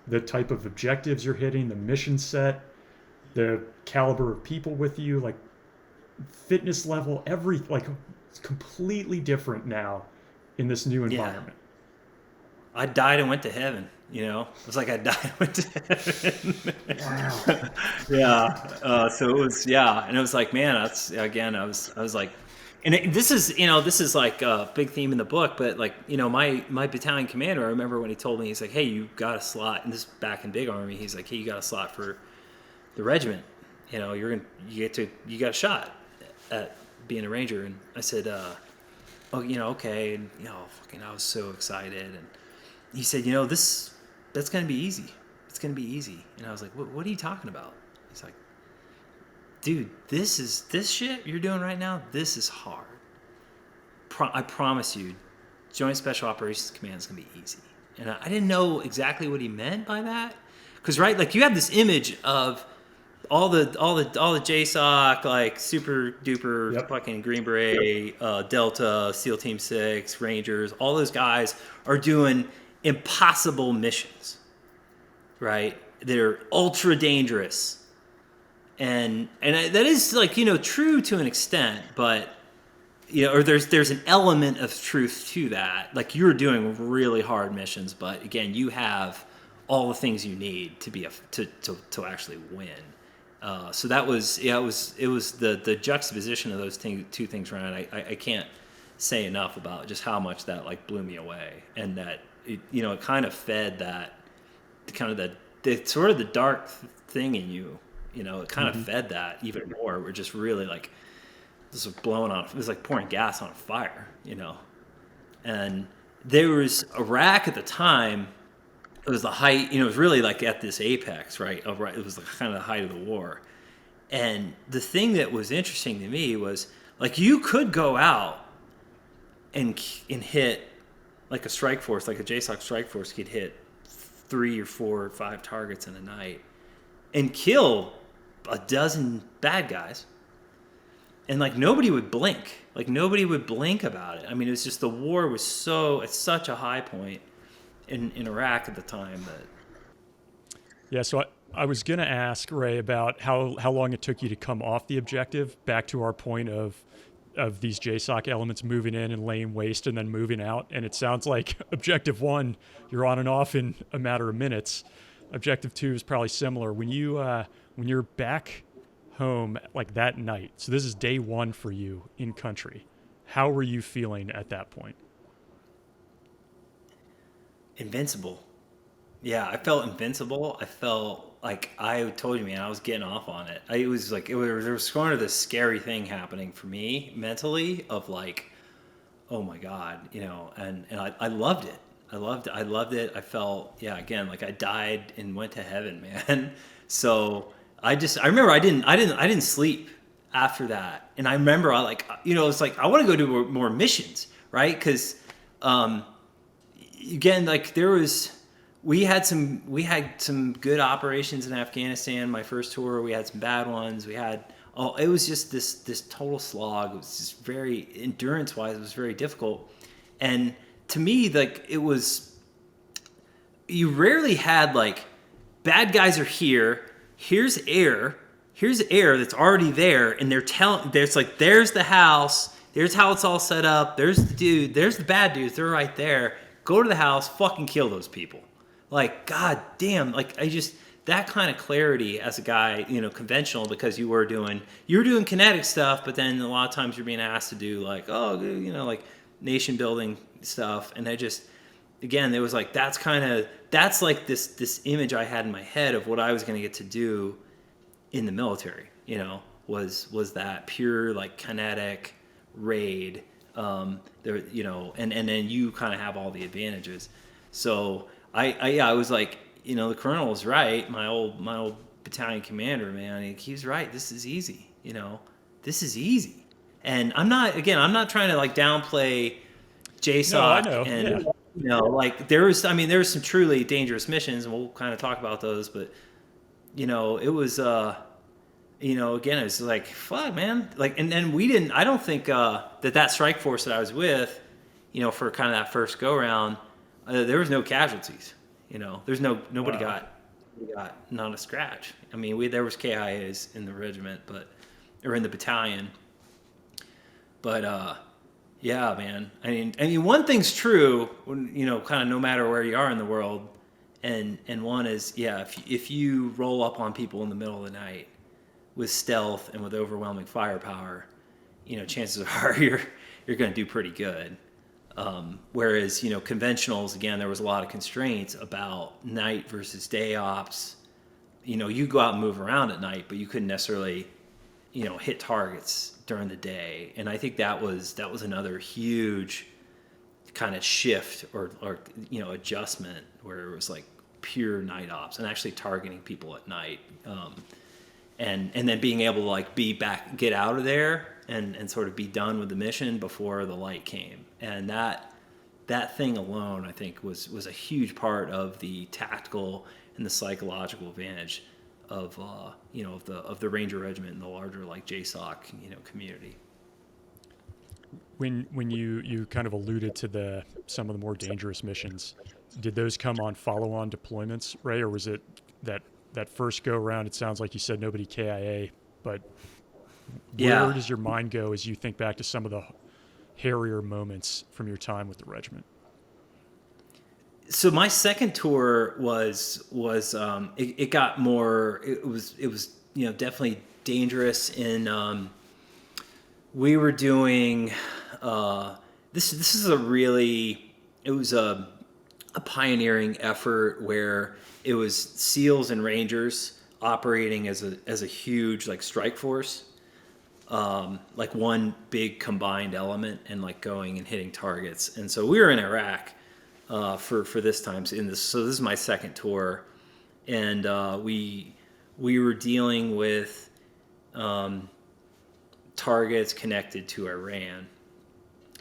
the type of objectives you're hitting, the mission set, the caliber of people with you, like fitness level, it's completely different now in this new environment. I died and went to heaven. It was like I died and went to heaven. Wow. Yeah. So it was, and it was like, man, that's again, I was like, and this is like a big theme in the book, but like, my battalion commander, I remember when he told me, he's like, hey, you got a slot, and this is back in Big Army. He's like, hey, you got a slot for the regiment. You got a shot at being a Ranger. And I said, okay. And, fucking, I was so excited. And he said, that's going to be easy. It's going to be easy. And I was like, what are you talking about? He's like, dude, this shit you're doing right now, this is hard. I promise you, Joint Special Operations Command is going to be easy. And I didn't know exactly what he meant by that. Because, right, like you have this image of all the JSOC, like super duper fucking Green Beret, Delta, SEAL Team 6, Rangers, all those guys are doing impossible missions, right? They're ultra dangerous. And that is like, true to an extent, but, or there's an element of truth to that. Like you're doing really hard missions, but again, you have all the things you need to be to actually win. So that was, it was the juxtaposition of those two things, Ryan. I can't say enough about just how much that like blew me away, and that it kind of fed that kind of the sort of the dark thing in you. It kind of fed that even more. We're just really like this was blowing on. It was like pouring gas on a fire, And there was Iraq at the time. It was the height, it was really like at this apex, right? It was like kind of the height of the war. And the thing that was interesting to me was like you could go out and hit like a strike force, like a JSOC strike force could hit 3 or 4 or 5 targets in a night and kill a dozen bad guys. And like nobody would blink. Like nobody would blink about it. I mean, it was just the war was at such a high point in Iraq at the time that. Yeah, so I was going to ask Ray about how long it took you to come off the objective back to our point of these JSOC elements moving in and laying waste and then moving out. And it sounds like Objective 1, you're on and off in a matter of minutes. Objective 2 is probably similar. When you're back home like that night, so this is day 1 for you in country, how were you feeling at that point? Invincible. Yeah, I felt invincible. I felt like I told you, man, I was getting off on it. There was sort of this scary thing happening for me mentally of like, oh my God, and I loved it. I loved it. I felt, again, like I died and went to heaven, man. So I remember I didn't sleep after that. And I remember it's like, I want to go do more missions, right? Because, again, like we had some good operations in Afghanistan. My first tour, we had some bad ones. It was just this total slog. It was just very endurance wise. It was very difficult. And to me, like you rarely had like bad guys are here. Here's air that's already there. And there's the house. Here's how it's all set up. There's the dude. There's the bad dudes. They're right there. Go to the house. Fucking kill those people. Like, god damn. Like, that kind of clarity as a guy, conventional, because you were doing kinetic stuff, but then a lot of times you're being asked to do like, like nation building stuff. And again, there was like, that's like this image I had in my head of what I was going to get to do in the military, was that pure like kinetic raid, there, and then you kind of have all the advantages. So I was like, the colonel was right. My old battalion commander, man, he was right. This is easy. This is easy. And I'm not trying to like downplay JSOC. No, I know. And like there was some truly dangerous missions, and we'll kind of talk about those. But it was again, it's like, fuck, man. Like, and then I don't think that strike force that I was with, for kind of that first go round, there was no casualties. There's nobody got not a scratch. I mean, there was KIAs in the regiment, or in the battalion. But yeah, man. I mean, one thing's true, kind of no matter where you are in the world, and one is, yeah, if you roll up on people in the middle of the night with stealth and with overwhelming firepower, chances are you're going to do pretty good. Whereas, conventionals, again, there was a lot of constraints about night versus day ops. You go out and move around at night, but you couldn't necessarily, hit targets during the day. And I think that was another huge kind of shift or adjustment, where it was like pure night ops and actually targeting people at night. And then being able to like get out of there and sort of be done with the mission before the light came. And that thing alone, I think, was a huge part of the tactical and the psychological advantage of the Ranger Regiment and the larger like JSOC community. When you kind of alluded to some of the more dangerous missions, did those come on follow-on deployments, Ray, or was it that first go around? It sounds like you said nobody KIA, but where does your mind go as you think back to some of the hairier moments from your time with the regiment? So my second tour it got more, it was definitely dangerous. In we were doing this is it was a pioneering effort where it was SEALs and Rangers operating as a huge like strike force. Like one big combined element, and like going and hitting targets. And so we were in Iraq for this time. So this is my second tour, and we were dealing with targets connected to Iran.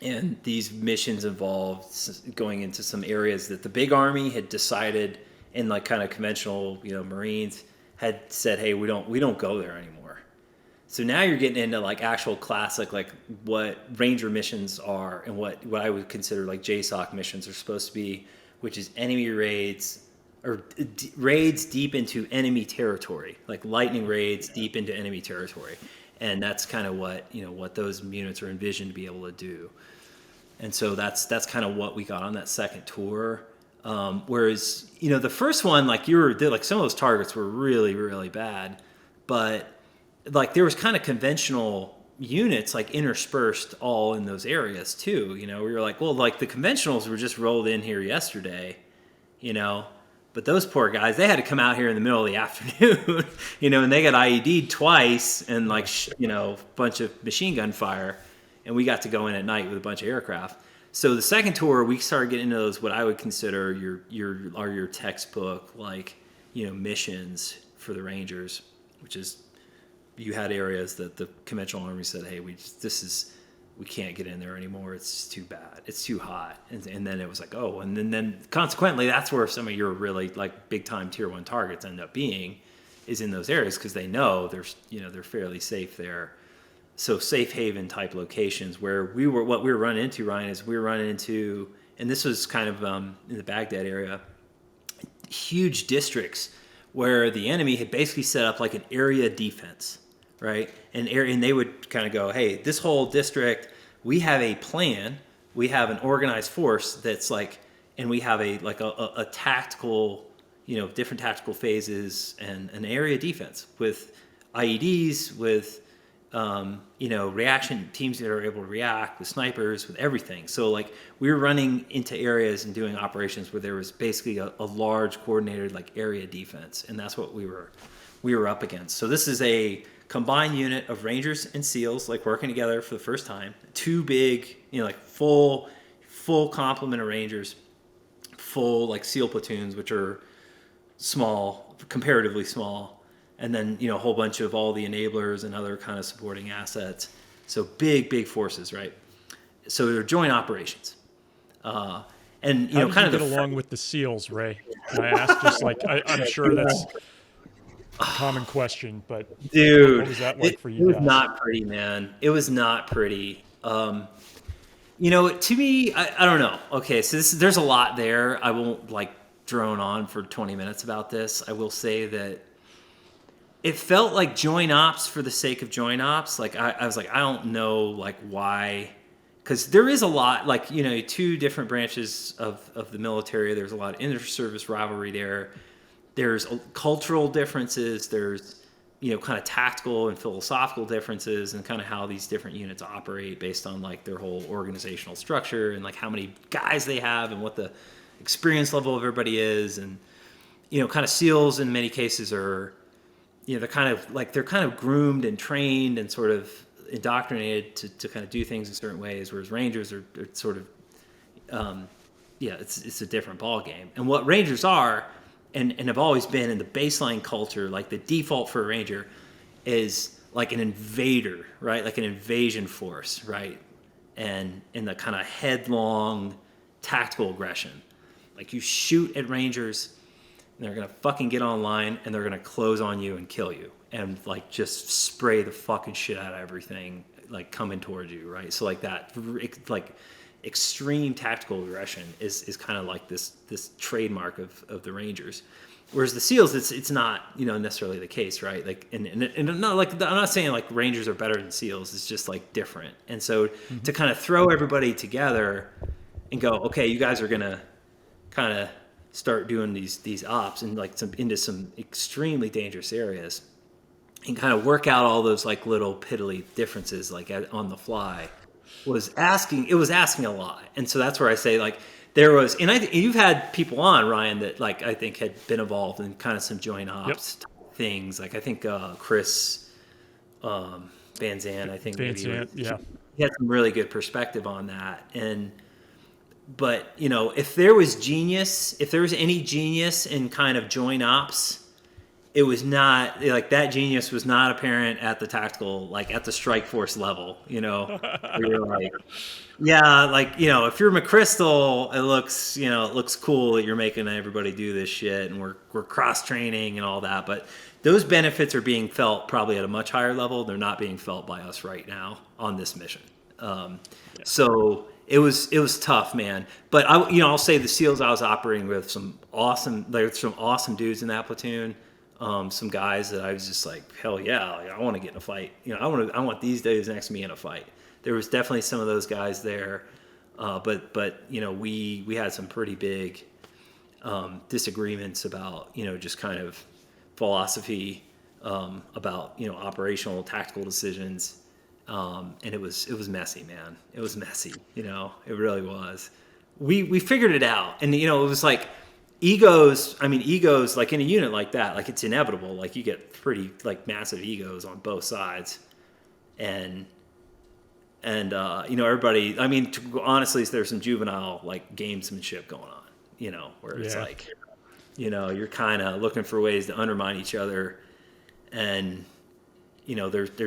And these missions involved going into some areas that the big army had decided, and like kind of conventional Marines had said, hey, we don't go there anymore. So now you're getting into like actual classic, like what Ranger missions are, and what I would consider like JSOC missions are supposed to be, which is enemy raids, or raids deep into enemy territory, like lightning raids deep into enemy territory. And that's kind of what those units are envisioned to be able to do. And so that's kind of what we got on that second tour. Whereas, the first one, like some of those targets were really, really bad, but like there was kind of conventional units like interspersed all in those areas too. We were like, well, like the conventionals were just rolled in here yesterday, but those poor guys, they had to come out here in the middle of the afternoon, and they got IED'd twice and like, a bunch of machine gun fire, and we got to go in at night with a bunch of aircraft. So the second tour, we started getting into those, what I would consider your textbook, like, missions for the Rangers, which is, you had areas that the conventional army said, hey, we can't get in there anymore. It's too bad. It's too hot. And then it was like, oh, and then consequently, that's where some of your really like big time tier 1 targets end up being, is in those areas, because they know they're fairly safe there. So safe haven type locations where what we were running into, Ryan, is we were running into, and this was kind of in the Baghdad area, huge districts where the enemy had basically set up like an area defense, right? And they would kind of go, hey, this whole district, we have a plan, we have an organized force that's like, and we have a tactical, different tactical phases and an area defense with IEDs, with reaction teams that are able to react, with snipers, with everything. So like we were running into areas and doing operations where there was basically a large coordinated like area defense, and that's what we were up against. So this is a combined unit of Rangers and SEALs like working together for the first time. Two big, like full complement of Rangers, full like SEAL platoons, which are small, comparatively small, and then a whole bunch of all the enablers and other kind of supporting assets. So big forces, right? So they're joint operations, and How did kind you of get along with the SEALs, Ray? Can I ask? Just like I'm sure that's a common question, but dude, what was that like for you It was guys? not pretty, man. It was not pretty. To me, I don't know. Okay, so there's a lot there. I won't like drone on for 20 minutes about this. I will say that it felt like joint ops for the sake of joint ops. Like I was like, I don't know like why, because there is a lot like two different branches of the military. There's a lot of inter-service rivalry there. There's cultural differences. There's kind of tactical and philosophical differences, and kind of how these different units operate based on like their whole organizational structure and like how many guys they have and what the experience level of everybody is. And kind of SEALs in many cases are they're kind of groomed and trained and sort of indoctrinated to kind of do things in certain ways, whereas Rangers are sort of it's a different ball game. And what Rangers are and have always been in the baseline culture, like the default for a Ranger is like an invader, right? Like an invasion force, right? And in the kind of headlong tactical aggression. Like you shoot at Rangers and they're going to fucking get online and they're going to close on you and kill you and like just spray the fucking shit out of everything like coming towards you, right? So like that, like extreme tactical aggression is kind of like this trademark of the Rangers. Whereas the SEALs, it's not necessarily the case, right? Like and not like I'm not saying like Rangers are better than SEAls. It's just like different. And so to kind of throw everybody together and go, okay, you guys are gonna kind of start doing these ops and like into some extremely dangerous areas, and kind of work out all those like little piddly differences like on the fly was asking a lot. And so that's where I say like there was, and you've had people on, Ryan, that like I think had been involved in kind of some joint ops things. Like I think Chris Van Zandt, I think maybe he had some really good perspective on that. But if there was any genius in kind of joint ops, it was not like that genius was not apparent at the tactical, like at the strike force level, where you're like, yeah, like, if you're McChrystal, it looks cool that you're making everybody do this shit and we're cross training and all that. But those benefits are being felt probably at a much higher level. They're not being felt by us right now on this mission. So it was tough, man. But I'll say the SEALs I was operating with some awesome dudes in that platoon. Some guys that I was just like, hell yeah, like, I want to get in a fight. I want these days next to me in a fight. There was definitely some of those guys there, but we had some pretty big disagreements about just kind of philosophy, about operational tactical decisions, and it was messy, man. It was messy, it really was. We figured it out, and it was like. Egos like in a unit like that, like it's inevitable, like you get pretty like massive egos on both sides, and everybody, honestly, there's some juvenile like gamesmanship going on, where it's like you're kind of looking for ways to undermine each other, and there's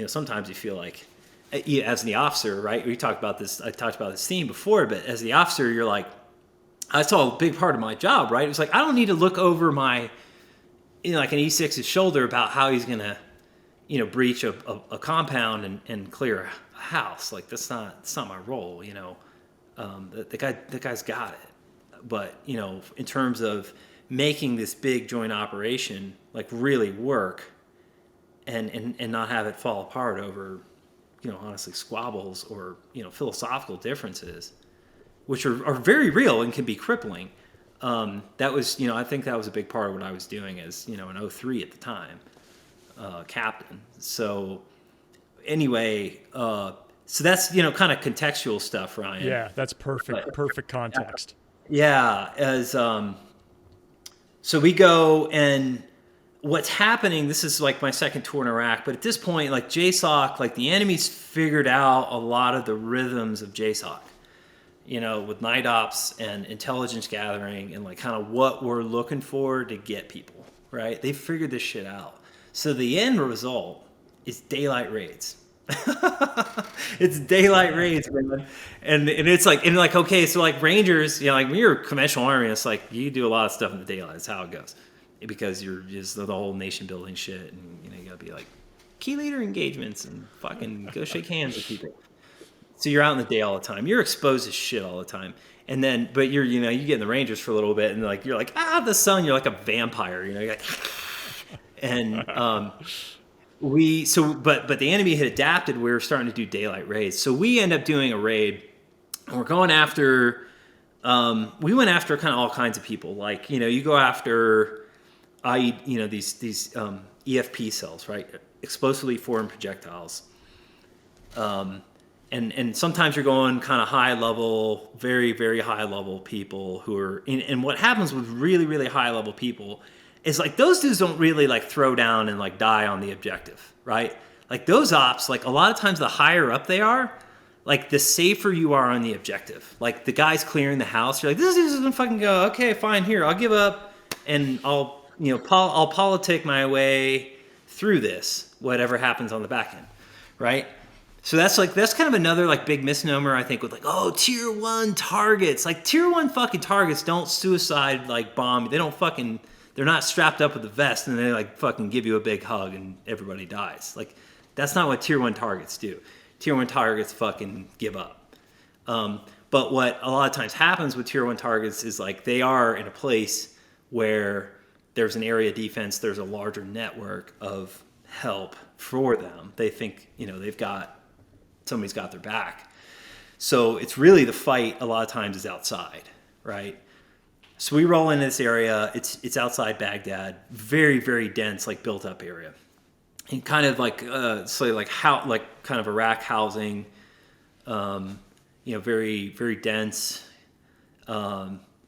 sometimes you feel like as the officer, right? I talked about this theme before, but as the officer you're like, I saw a big part of my job, right? It was like, I don't need to look over my, like an E6's shoulder about how he's going to, breach a compound and clear a house. Like, that's not my role, the guy's got it. But, in terms of making this big joint operation, like really work and not have it fall apart over, honestly squabbles or, philosophical differences, which are very real and can be crippling. That was, I think that was a big part of what I was doing as, an 03 at the time, captain. So anyway, so that's, kind of contextual stuff, Ryan. Yeah, that's perfect context. Yeah. So we go, and what's happening, this is like my second tour in Iraq, but at this point, like JSOC, like the enemy's figured out a lot of the rhythms of JSOC, with night ops and intelligence gathering and like kind of what we're looking for to get people, right? They figured this shit out. So the end result is daylight raids. It's daylight raids, man. And it's like, okay, so like Rangers, like when you're a conventional army, it's like you do a lot of stuff in the daylight. That's how it goes. Because you're just the whole nation building shit, and you gotta be like key leader engagements and fucking go shake hands with people. So you're out in the day all the time. You're exposed to shit all the time. And then, but you get in the Rangers for a little bit, and you're like, the sun. You're like a vampire, you're like, and but the enemy had adapted. We were starting to do daylight raids, so we end up doing a raid, and we're going after. We went after kind of all kinds of people. Like you go after. These EFP cells, right? Explosively formed projectiles. And sometimes you're going kind of high level, very, very high level people who are, and what happens with really, really high level people is like those dudes don't really like throw down and like die on the objective, right? Like those ops, like a lot of times the higher up they are, like the safer you are on the objective. Like the guy's clearing the house, you're like, this dude's gonna fucking go, okay, fine, here, I'll give up and I'll politic my way through this, whatever happens on the back end, right? So that's kind of another like big misnomer, I think, with like, tier 1 targets. Like tier 1 fucking targets don't suicide like bomb. They're not strapped up with a vest and they like fucking give you a big hug and everybody dies. Like that's not what tier 1 targets do. Tier 1 targets fucking give up. But what a lot of times happens with tier 1 targets is like they are in a place where there's an area defense, there's a larger network of help for them. They think, somebody's got their back. So it's really the fight a lot of times is outside, right? So we roll into this area, it's outside Baghdad, very, very dense, like built up area. And kind of like, kind of Iraq housing, very, very dense,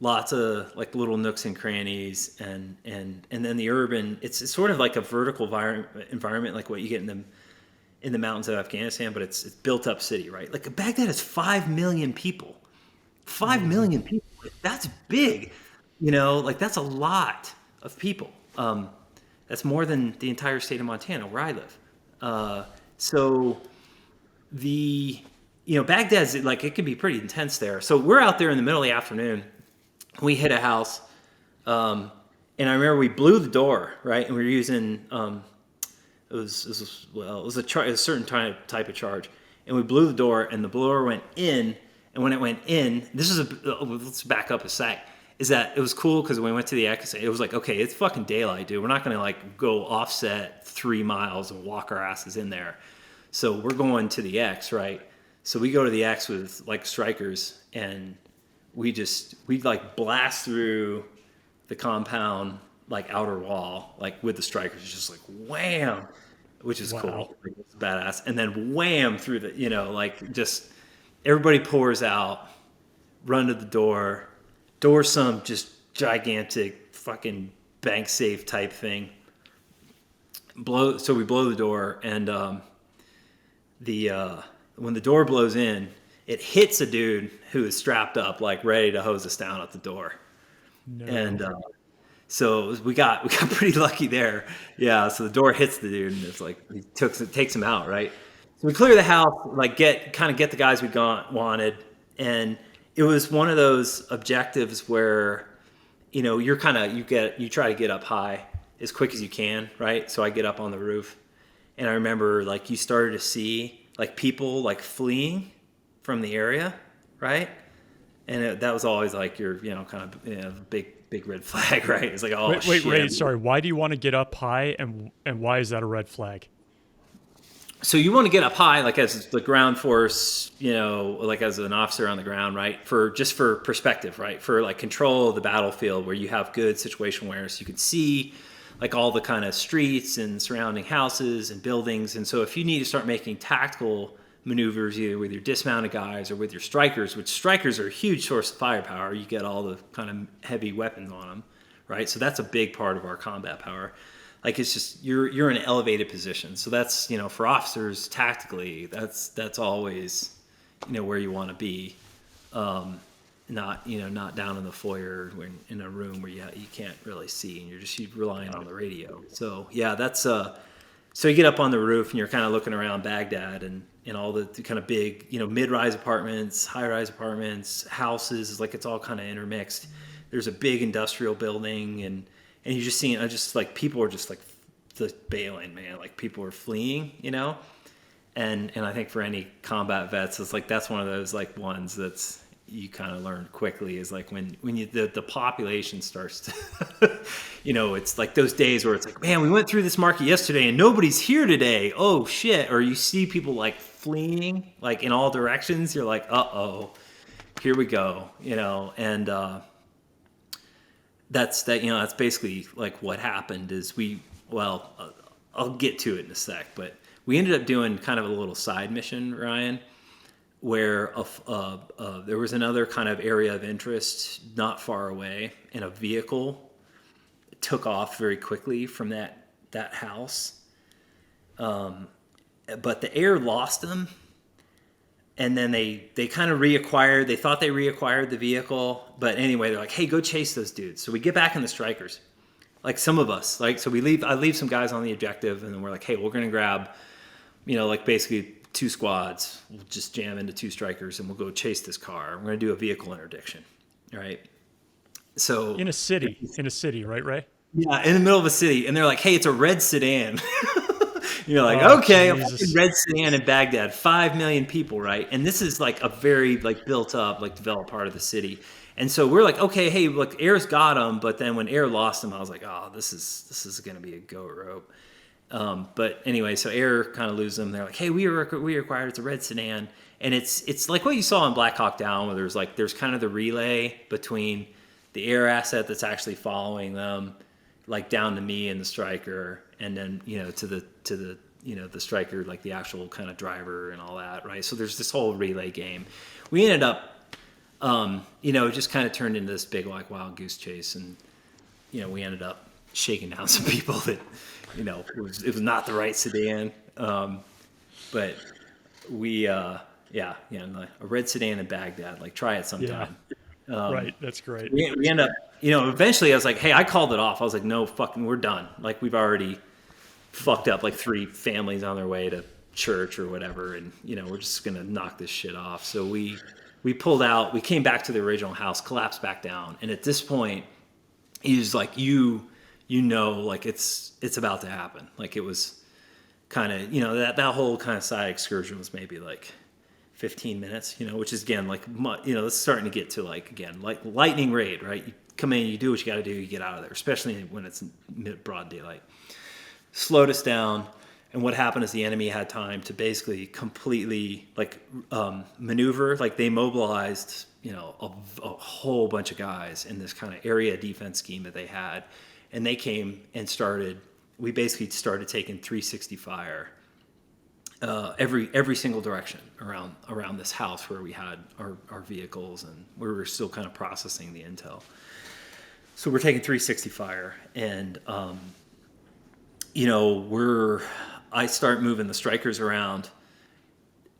lots of like little nooks and crannies, and then the urban. It's sort of like a vertical environment, like what you get in the mountains of Afghanistan, but it's built up city, right? Like Baghdad has 5 million people. 5 million people. That's big, like that's a lot of people. That's more than the entire state of Montana where I live. So Baghdad's like it can be pretty intense there. So we're out there in the middle of the afternoon. We hit a house, and I remember we blew the door, right? And we were using it was a certain type of charge, and we blew the door, and the blower went in, and when it went in, let's back up a sec. Is that it was cool because when we went to the X, it was like, okay, it's fucking daylight, dude. We're not gonna like go offset 3 miles and walk our asses in there. So we're going to the X, right? So we go to the X with like Strykers, and we like blast through the compound, like outer wall, like with the Strykers, just like wham, which is cool. Like, it's badass. And then wham through the, like just everybody pours out, run to the door some just gigantic fucking bank safe type thing. So we blow the door, and when the door blows in, it hits a dude who is strapped up, like ready to hose us down at the door. No. And so we got pretty lucky there. Yeah. So the door hits the dude, and it's like he takes him out, right? So we clear the house, like get the guys we wanted, and it was one of those objectives where, you try to get up high as quick as you can, right? So I get up on the roof, and I remember like you started to see like people like fleeing from the area, right? And that was always like your, big red flag, right? It's like, oh, wait, sorry. Why do you want to get up high, and why is that a red flag? So you want to get up high, like as the ground force, like as an officer on the ground, right? For perspective, right? For like control of the battlefield, where you have good situation awareness, you can see like all the kind of streets and surrounding houses and buildings. And so if you need to start making tactical maneuvers, either with your dismounted guys or with your Strykers, which Strykers are a huge source of firepower, you get all the kind of heavy weapons on them, right? So that's a big part of our combat power. Like it's just you're in an elevated position. So that's for officers tactically, that's always where you want to be, not down in the foyer in a room where you can't really see and you're relying on the radio. So yeah, that's so you get up on the roof and you're kind of looking around Baghdad and all the kind of big mid-rise apartments, high-rise apartments, houses. Like it's all kind of intermixed. There's a big industrial building and you're just seeing, people are just bailing, man. Like people are fleeing, and I think for any combat vets, it's like that's one of those like ones that's you kind of learn quickly is like when the population starts to, it's like those days where it's like, man, we went through this market yesterday and nobody's here today. Oh shit! Or you see people like fleeing like in all directions. You're like, here we go, and. That's basically like what happened is I'll get to it in a sec, but we ended up doing kind of a little side mission, Ryan, where there was another kind of area of interest not far away, and a vehicle took off very quickly from that house, but the air lost them. And then they kind of reacquired. They thought they reacquired the vehicle, but anyway, they're like, "Hey, go chase those dudes." So we get back in the Strykers, like some of us, like so we leave. I leave some guys on the objective, and then we're like, "Hey, we're gonna grab, like basically 2 squads. We'll just jam into 2 Strykers, and we'll go chase this car. We're gonna do a vehicle interdiction, all right?" So in a city, right, Ray? Yeah, in the middle of a city, and they're like, "Hey, it's a red sedan." You're like, okay, a red sedan in Baghdad, 5 million people, right? And this is like a very like built up, like developed part of the city. And so we're like, okay, hey, look, air's got them. But then when air lost them, I was like, oh, this is going to be a goat rope. But anyway, so air kind of lose them. They're like, hey, we acquired, it's a red sedan. And it's like what you saw in Black Hawk Down, where there's kind of the relay between the air asset that's actually following them, like down to me and the Stryker, and then to the the Stryker, like the actual kind of driver and all that, right? So there's this whole relay game. We ended up it just kind of turned into this big like wild goose chase, and we ended up shaking down some people that it was not the right sedan, but we a red sedan in Baghdad, like try it sometime. Right, that's great. We end up eventually I was like, hey, I called it off. I was like, no, fucking, we're done. Like we've already fucked up like 3 families on their way to church or whatever, and we're just gonna knock this shit off. So we pulled out. We came back to the original house, collapsed back down, and at this point he's like, like it's about to happen. Like it was kind of that whole kind of side excursion was maybe like 15 minutes, which is again like it's starting to get to like again like lightning raid, right? You come in, you do what you got to do, you get out of there, especially when it's broad daylight. Slowed us down, and what happened is the enemy had time to basically completely like maneuver. Like they mobilized a whole bunch of guys in this kind of area defense scheme that they had, and they came and we basically started taking 360 fire every single direction around this house where we had our vehicles, and we were still kind of processing the intel. So we're taking 360 fire, and I start moving the Strykers around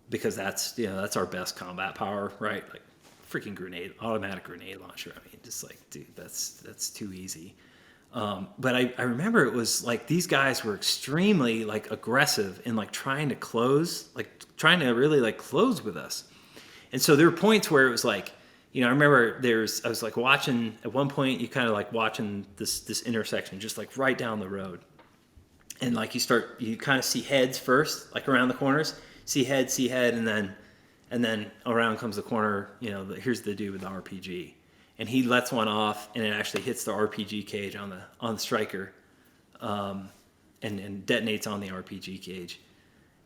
because that's our best combat power, right? Like freaking automatic grenade launcher. I mean, just like, dude, that's too easy. But I remember it was like these guys were extremely like aggressive in like trying to really like close with us. And so there were points where it was like, I remember I was like watching at one point, you kind of like watching this intersection just like right down the road. And like you kind of see heads first, like around the corners, see head, and then around comes the corner, here's the dude with the RPG. And he lets one off, and it actually hits the RPG cage on the Stryker, and detonates on the RPG cage.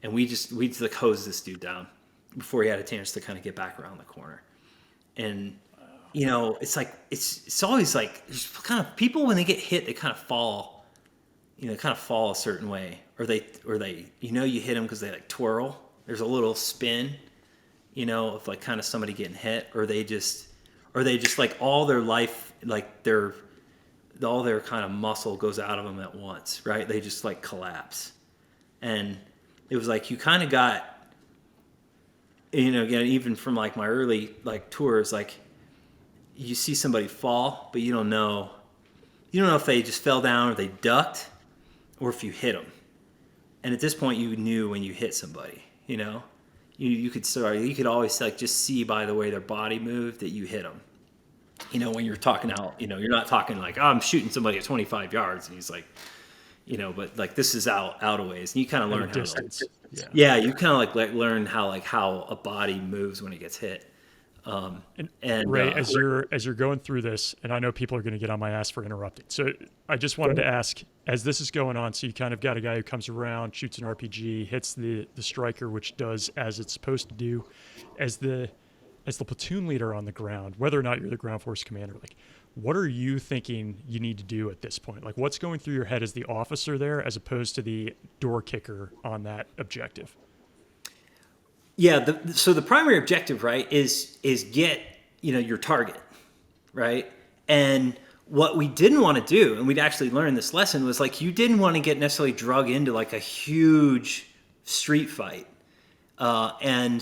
and we just like hosed this dude down before he had a chance to kind of get back around the corner. And you know, it's like it's always like there's kind of people when they get hit, they kind of fall, you know, kind of fall a certain way, or they you know, you hit them because they like twirl. There's a little spin, you know, of like kind of somebody getting hit, or they just like all their life, like all their kind of muscle goes out of them at once, right? They just like collapse. And it was like you kind of got, you know, again, even from like my early like tours, like you see somebody fall, but you don't know if they just fell down or they ducked or if you hit them. And at this point you knew when you hit somebody, you know, you could always like just see by the way their body moved that you hit them. You know, when you're talking out, you know, you're not talking like, oh, I'm shooting somebody at 25 yards. And he's like, you know, but like this is out a ways. And you kind of learn how distance. you kind of like learn how a body moves when it gets hit. And Ray, as you're going through this, and I know people are going to get on my ass for interrupting. So I just wanted to ask, as this is going on, so you kind of got a guy who comes around, shoots an RPG, hits the Stryker, which does as it's supposed to do. As the platoon leader on the ground, whether or not you're the ground force commander, like what are you thinking you need to do at this point? Like what's going through your head as the officer there as opposed to the door kicker on that objective? Yeah, so the primary objective, right, is get, you know, your target, right? And what we didn't want to do, and we'd actually learned this lesson, was like you didn't want to get necessarily drug into like a huge street fight. And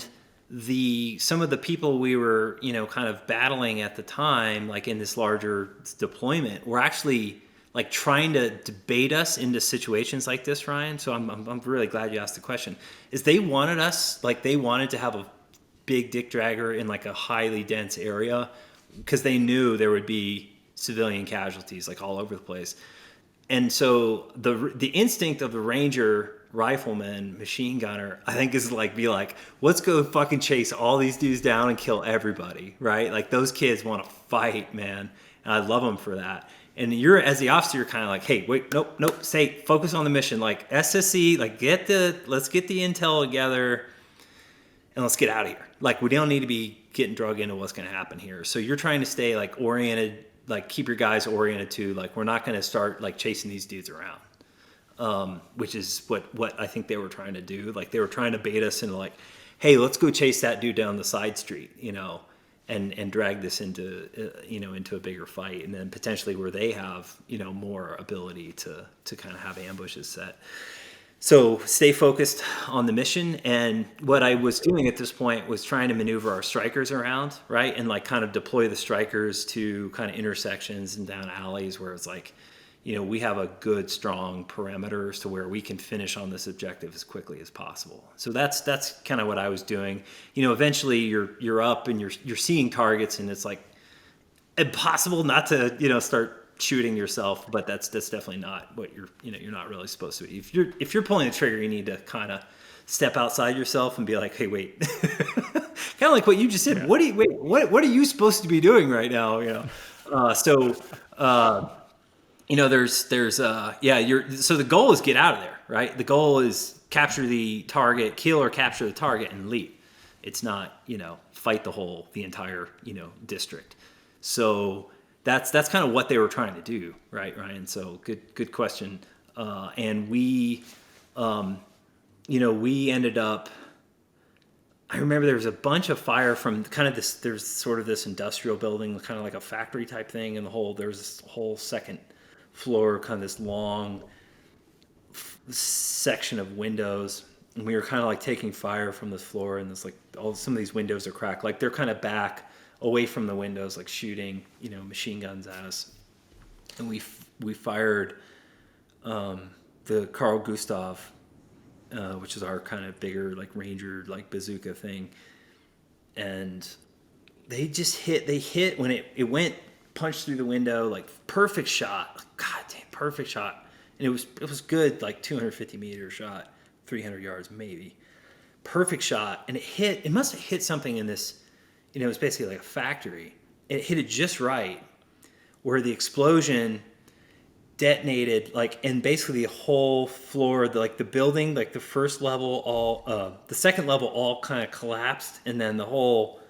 some of the people we were, you know, kind of battling at the time, like in this larger deployment, were actually like trying to debate us into situations like this, Ryan. So I'm really glad you asked the question. Is they wanted to have a big dick dragger in like a highly dense area because they knew there would be civilian casualties like all over the place. And so the instinct of the Ranger rifleman, machine gunner, I think is like be like, let's go fucking chase all these dudes down and kill everybody, right? Like those kids want to fight, man. And I love them for that. And you're, as the officer, you're kind of like, hey, wait, nope, stay, focus on the mission. Like SSE, like let's get the intel together and let's get out of here. Like we don't need to be getting drug into what's going to happen here. So you're trying to stay like oriented, like keep your guys oriented to like, we're not going to start like chasing these dudes around. Which is what I think they were trying to do. Like they were trying to bait us into like, hey, let's go chase that dude down the side street, you know, and drag this into a bigger fight, and then potentially where they have, you know, more ability to kind of have ambushes set. So stay focused on the mission. And what I was doing at this point was trying to maneuver our Strykers around, right, and like kind of deploy the Strykers to kind of intersections and down alleys where it's like, you know, we have a good, strong perimeters to where we can finish on this objective as quickly as possible. So that's kind of what I was doing. You know, eventually you're up and you're seeing targets, and it's like impossible not to, you know, start shooting yourself. But that's definitely not what you're not really supposed to be. If you're pulling the trigger, you need to kind of step outside yourself and be like, hey, wait, kind of like what you just said. Yeah. What are you supposed to be doing right now? You know, you know, so the goal is get out of there, right? The goal is capture the target, kill or capture the target and leave. It's not, you know, fight the entire, you know, district. So that's kind of what they were trying to do, right, Ryan? So good question. And we, you know, we ended up, I remember there was a bunch of fire from kind of this, there's sort of this industrial building, kind of like a factory type thing. And there's this whole second floor, kind of this long section of windows, and we were kind of like taking fire from this floor, and this like some of these windows are cracked, like they're kind of back away from the windows, like shooting, you know, machine guns at us. And we fired the Carl Gustav, which is our kind of bigger like Ranger like bazooka thing, and they hit when it went, punched through the window, like perfect shot. God damn, perfect shot. And it was good, like 250 meter shot, 300 yards maybe. Perfect shot. And it must have hit something in this, you know, it was basically like a factory. It hit it just right where the explosion detonated, like, and basically the whole floor, the building, like the first level, the second level all kind of collapsed, and then the whole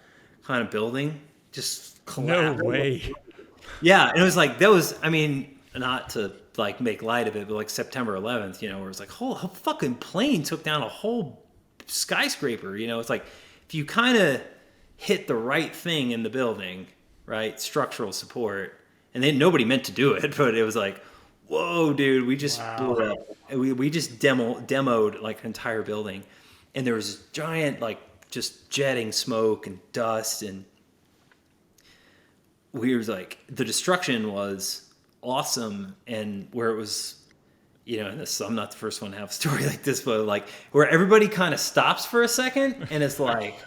kind of building just No collapsed. way. Yeah, and it was like, that was, I mean, not to like make light of it, but like September 11th, you know, where it's like, whole fucking plane took down a whole skyscraper, you know. It's like, if you kind of hit the right thing in the building, right, structural support, and then nobody meant to do it, but it was like, whoa, dude, we just blew up. We just demoed like an entire building, and there was this giant, like, just jetting smoke and dust, and we was like, the destruction was awesome, and where it was, you know, and this, I'm not the first one to have a story like this, but like where everybody kind of stops for a second, and it's like,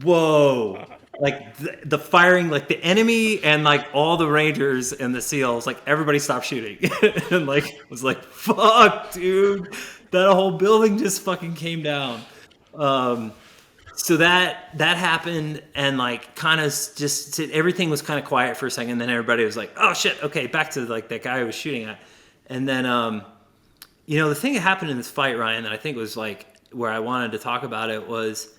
whoa, like the firing, like the enemy and like all the Rangers and the SEALs, like everybody stopped shooting, and like it was like, fuck, dude, that whole building just fucking came down. So that happened, and like kind of just everything was kind of quiet for a second. Then everybody was like, "Oh shit, okay, back to like that guy who was shooting at." And then, you know, the thing that happened in this fight, Ryan, that I think was like where I wanted to talk about it was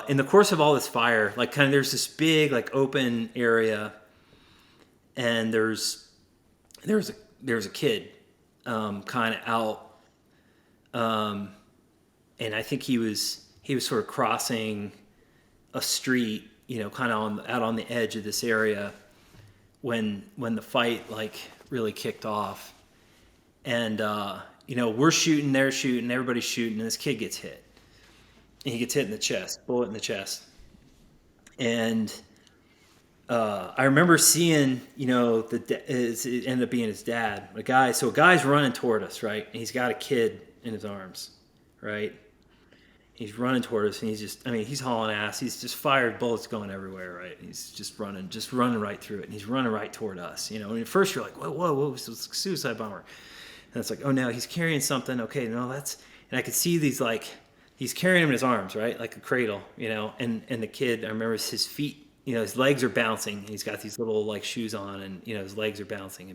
in the course of all this fire, like kind of there's this big like open area, and there's a kid kind of out, and I think he was sort of crossing a street, you know, kind of out on the edge of this area when the fight like really kicked off. And you know, we're shooting, they're shooting, everybody's shooting, and this kid gets hit. And he gets hit in the chest, bullet in the chest. And I remember seeing, you know, it ended up being his dad, a guy's running toward us, right? And he's got a kid in his arms, right? He's running toward us, and he's hauling ass. He's just fired bullets going everywhere, right? He's just running right through it, and he's running right toward us, you know. And at first you're like, whoa, it's a suicide bomber. And it's like, oh no, he's carrying something. Okay, no, and I could see these, like, he's carrying him in his arms, right? Like a cradle, you know. And the kid, I remember his feet, you know, his legs are bouncing. He's got these little like shoes on, and you know, his legs are bouncing.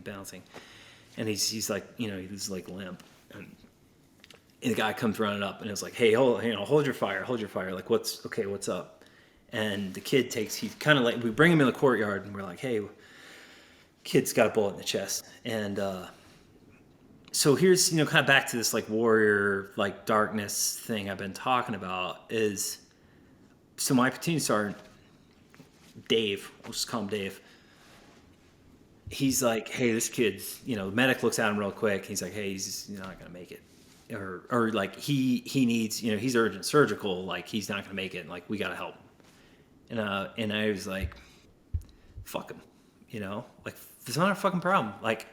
And he's like, you know, he's like limp. And the guy comes running up, and it's like, hey, hold your fire. Like, what's up? And the kid he kind of like, we bring him in the courtyard, and we're like, hey, kid's got a bullet in the chest. And so here's, you know, kind of back to this like warrior, like darkness thing I've been talking about is, so my platoon sergeant, Dave, we'll just call him Dave. He's like, hey, this kid's, you know, the medic looks at him real quick. He's like, hey, he's not going to make it. Or like he needs, you know, he's urgent surgical, like he's not gonna make it, like we gotta help him. And I was like, fuck him, you know, like it's not our fucking problem. Like,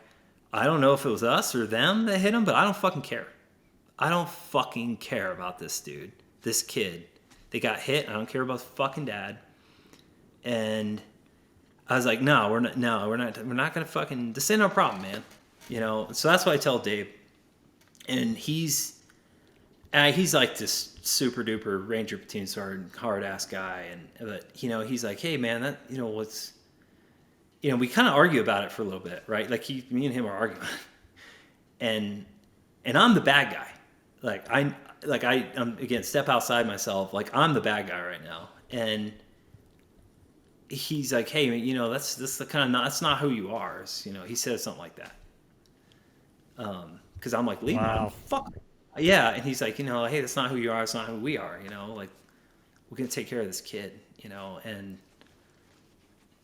I don't know if it was us or them that hit him, but I don't fucking care. I don't fucking care about this dude, this kid. They got hit. I don't care about his fucking dad. And I was like, we're not gonna fucking, this ain't our problem, man. You know, so that's what I tell Dave. And he's like this super duper Ranger platoon sergeant, hard ass guy, but you know, he's like, hey man, that, you know, we kind of argue about it for a little bit, right? Like me and him are arguing, and I'm the bad guy. I'm again, step outside myself. Like I'm the bad guy right now, and he's like, hey, you know, that's not who you are. You know, he says something like that. Because I'm like, leave him, fuck. Yeah, and he's like, you know, hey, that's not who you are. It's not who we are. You know, like we're gonna take care of this kid. You know, and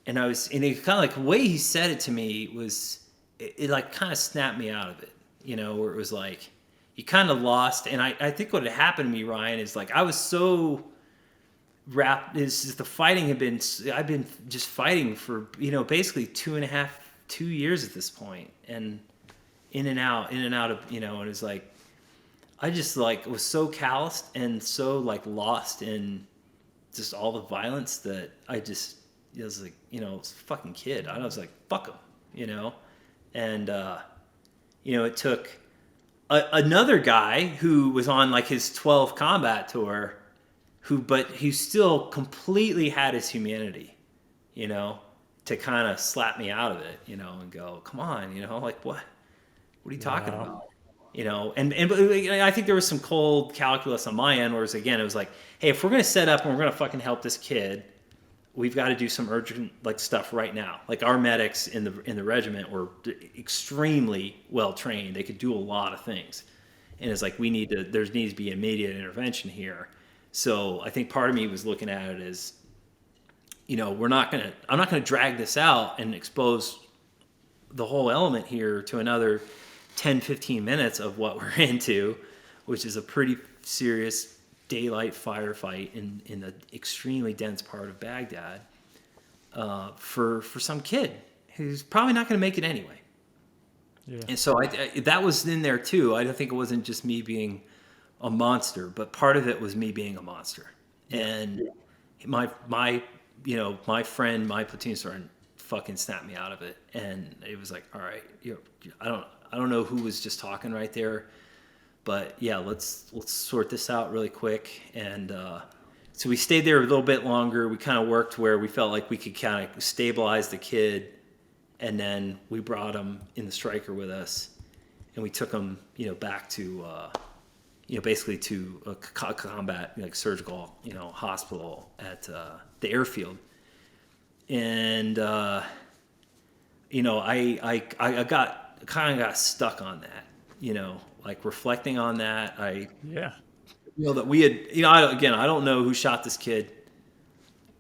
it kind of like the way he said it to me was, it like kind of snapped me out of it. You know, where it was like you kind of lost. And I think what had happened to me, Ryan, is like I was so wrapped. Is the fighting I've been just fighting for, you know, basically 2 years at this point, and in and out of, you know, and it was like, I just like was so calloused and so like lost in just all the violence that it was like, you know, it's a fucking kid. I was like, fuck him, you know? And, you know, it took another guy who was on like his 12 combat tour who still completely had his humanity, you know? to kind of slap me out of it, you know, and go, come on, you know, like what are you talking about? You know, and I think there was some cold calculus on my end, whereas again, it was like, hey, if we're going to set up and we're going to fucking help this kid, we've got to do some urgent like stuff right now. Like our medics in the regiment were extremely well trained. They could do a lot of things. And it's like, there needs to be immediate intervention here. So I think part of me was looking at it as, you know, I'm not going to drag this out and expose the whole element here to another 10, 15 minutes of what we're into, which is a pretty serious daylight firefight in the extremely dense part of Baghdad for some kid who's probably not going to make it anyway. Yeah. And so that was in there too. I don't think it wasn't just me being a monster, but part of it was me being a monster. And my friend, my platoon sergeant, fucking snapped me out of it. And it was like, all right, I don't know who was just talking right there, but yeah, let's sort this out really quick. And so we stayed there a little bit longer. We kind of worked where we felt like we could kind of stabilize the kid, and then we brought him in the Stryker with us, and we took him, you know, back to, basically to a combat like surgical, you know, hospital at the airfield. And you know, I got stuck on that, you know, like reflecting on that. You know, that we had, you know, I don't know who shot this kid,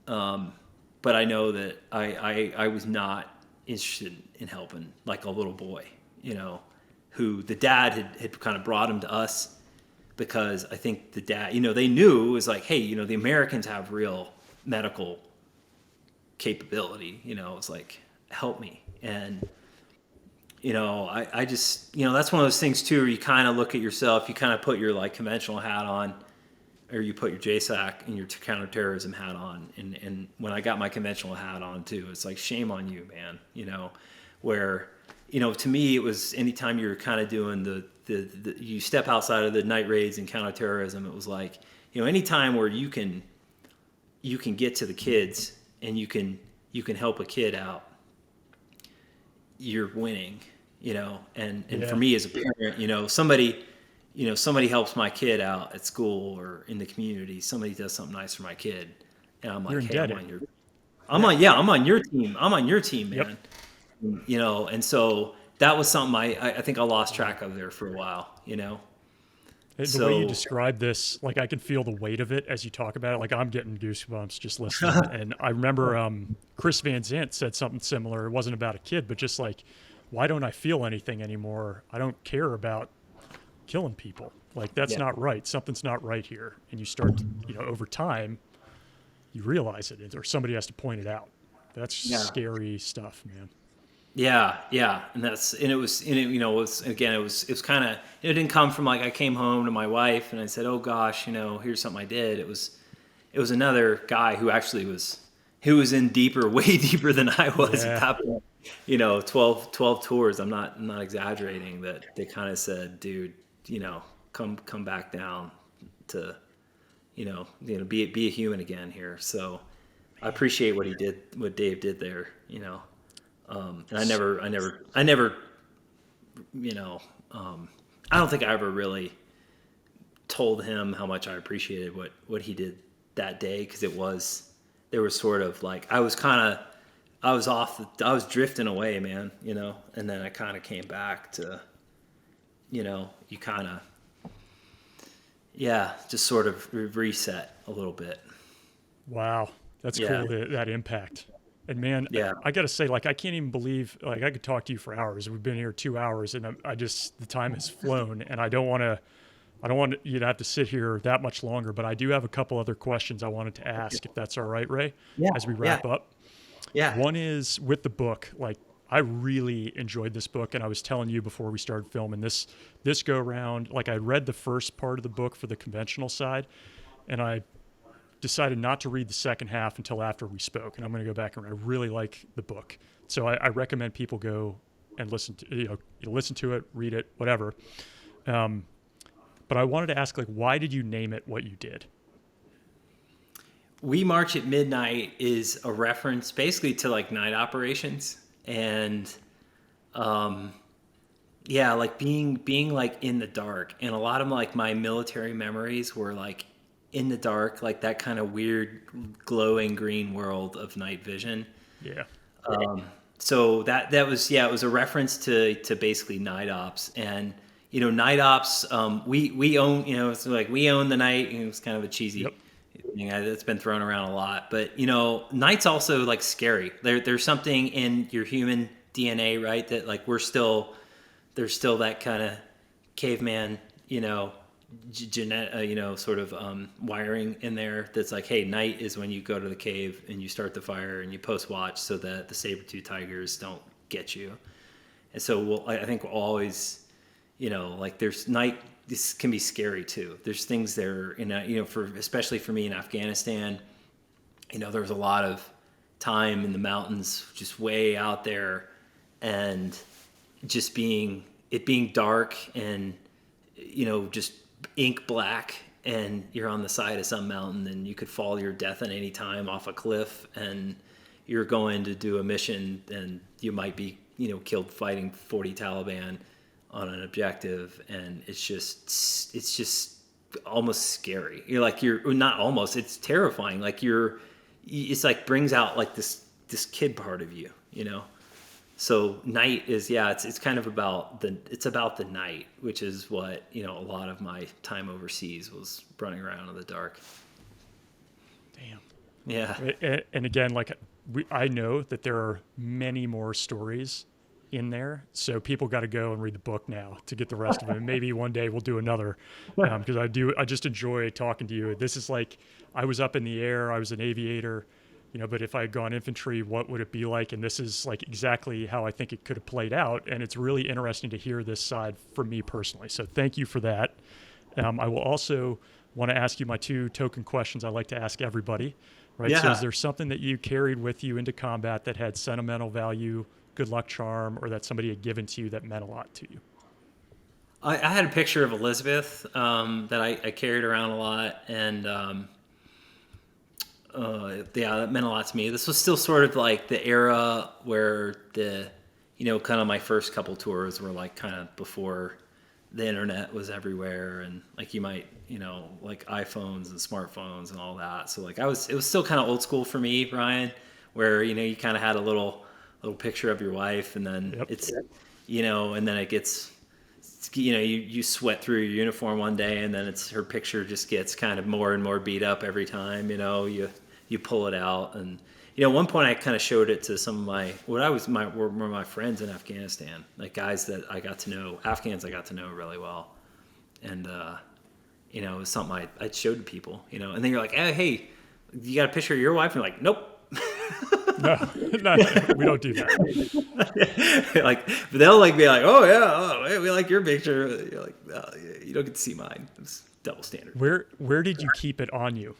but I know that I was not interested in helping like a little boy, you know, who the dad had kind of brought him to us because I think the dad, you know, they knew it was like, hey, you know, the Americans have real medical capability, you know, it's like, help me. And you know, I just, you know, that's one of those things too, where you kind of look at yourself, you kind of put your like conventional hat on, or you put your JSOC and your counterterrorism hat on. And when I got my conventional hat on too, it's like, shame on you, man. You know, where, you know, to me, it was anytime you're kind of doing the you step outside of the night raids and counterterrorism, it was like, you know, anytime where you can get to the kids and you can help a kid out, you're winning, you know, and for me as a parent, you know, somebody helps my kid out at school or in the community, somebody does something nice for my kid, and I'm like, hey, I'm on your team. I'm on your team, man. Yep. You know, and so that was something I think I lost track of there for a while, you know. The way you describe this, like I can feel the weight of it as you talk about it. Like I'm getting goosebumps just listening. And I remember Chris Van Zant said something similar. It wasn't about a kid, but just like, why don't I feel anything anymore? I don't care about killing people. Like that's not right. Something's not right here. And you start to, you know, over time, you realize it, or somebody has to point it out. That's scary stuff, man. Yeah. And it was kind of, it didn't come from like, I came home to my wife and I said, oh gosh, you know, here's something I did. It was another guy who actually was in deeper, way deeper than I was at that point. You know, 12 tours. I'm not exaggerating, that they kind of said, dude, you know, come back down to, you know, be a human again here. So I appreciate what Dave did there, you know. And I never, you know, I don't think I ever really told him how much I appreciated what he did that day. Cause there was sort of like, I was drifting away, man, you know, and then I kind of came back to, you know, you kind of, just sort of reset a little bit. Wow. That's cool. That impact. And man, I got to say, like, I can't even believe, like, I could talk to you for hours. We've been here 2 hours and the time has flown, and I don't want you to have to sit here that much longer, but I do have a couple other questions I wanted to ask, if that's all right, Ray, as we wrap up. Yeah. One is with the book, like, I really enjoyed this book, and I was telling you before we started filming this go around, like, I read the first part of the book for the conventional side, and I decided not to read the second half until after we spoke, and I'm going to go back and I really like the book. So I recommend people go and listen to it, read it, whatever. But I wanted to ask, like, why did you name it what you did? We March at Midnight is a reference basically to like night operations and yeah, like being like in the dark. And a lot of like my military memories were like in the dark, like that kind of weird glowing green world of night vision. Yeah. So that was, yeah, it was a reference to basically night ops. And night ops, we own, it's like we own the night. It was kind of a cheesy thing that's been thrown around a lot, but night's also like scary. There's something in your human DNA, right? That like there's still that kind of caveman, sort of wiring in there that's like, hey, night is when you go to the cave and you start the fire and you post watch so that the saber-tooth tigers don't get you. And so I think we'll always, like there's night, this can be scary too. There's things there, especially for me in Afghanistan, there was a lot of time in the mountains just way out there and just being dark and, just ink black, and you're on the side of some mountain and you could fall to your death at any time off a cliff, and you're going to do a mission and you might be, killed fighting 40 Taliban on an objective. And it's just almost scary. It's terrifying. Like it's like brings out like this kid part of you, So night is, it's kind of about the night, which is what, a lot of my time overseas was running around in the dark. Damn. Yeah. And again, like I know that there are many more stories in there, so people got to go and read the book now to get the rest of it. And maybe one day we'll do another, because I just enjoy talking to you. This is like, I was up in the air, I was an aviator, but if I had gone infantry, what would it be like? And this is like exactly how I think it could have played out. And it's really interesting to hear this side from me personally. So thank you for that. I will also want to ask you my 2 token questions I like to ask everybody, right? Yeah. So is there something that you carried with you into combat that had sentimental value, good luck charm, or that somebody had given to you that meant a lot to you? I had a picture of Elizabeth that I carried around a lot, and that meant a lot to me. This was still sort of like the era where kind of my first couple tours were like kind of before the internet was everywhere, and like you might, like iPhones and smartphones and all that. So like it was still kind of old school for me, Ryan, where, you kind of had a little picture of your wife, and then it's, and then it gets, you sweat through your uniform one day, and then her picture just gets kind of more and more beat up every time, you pull it out. And, at one point I kind of showed it to some of were my friends in Afghanistan, like guys that I got to know, Afghans I got to know really well. And, it was something I showed to people, and then you're like, hey, you got a picture of your wife? And you're like, nope. No, we don't do that. Like, but they'll like be like, oh yeah, hey, we like your picture. You're like, oh, yeah, you don't get to see mine. It's double standard. Where did you keep it on you?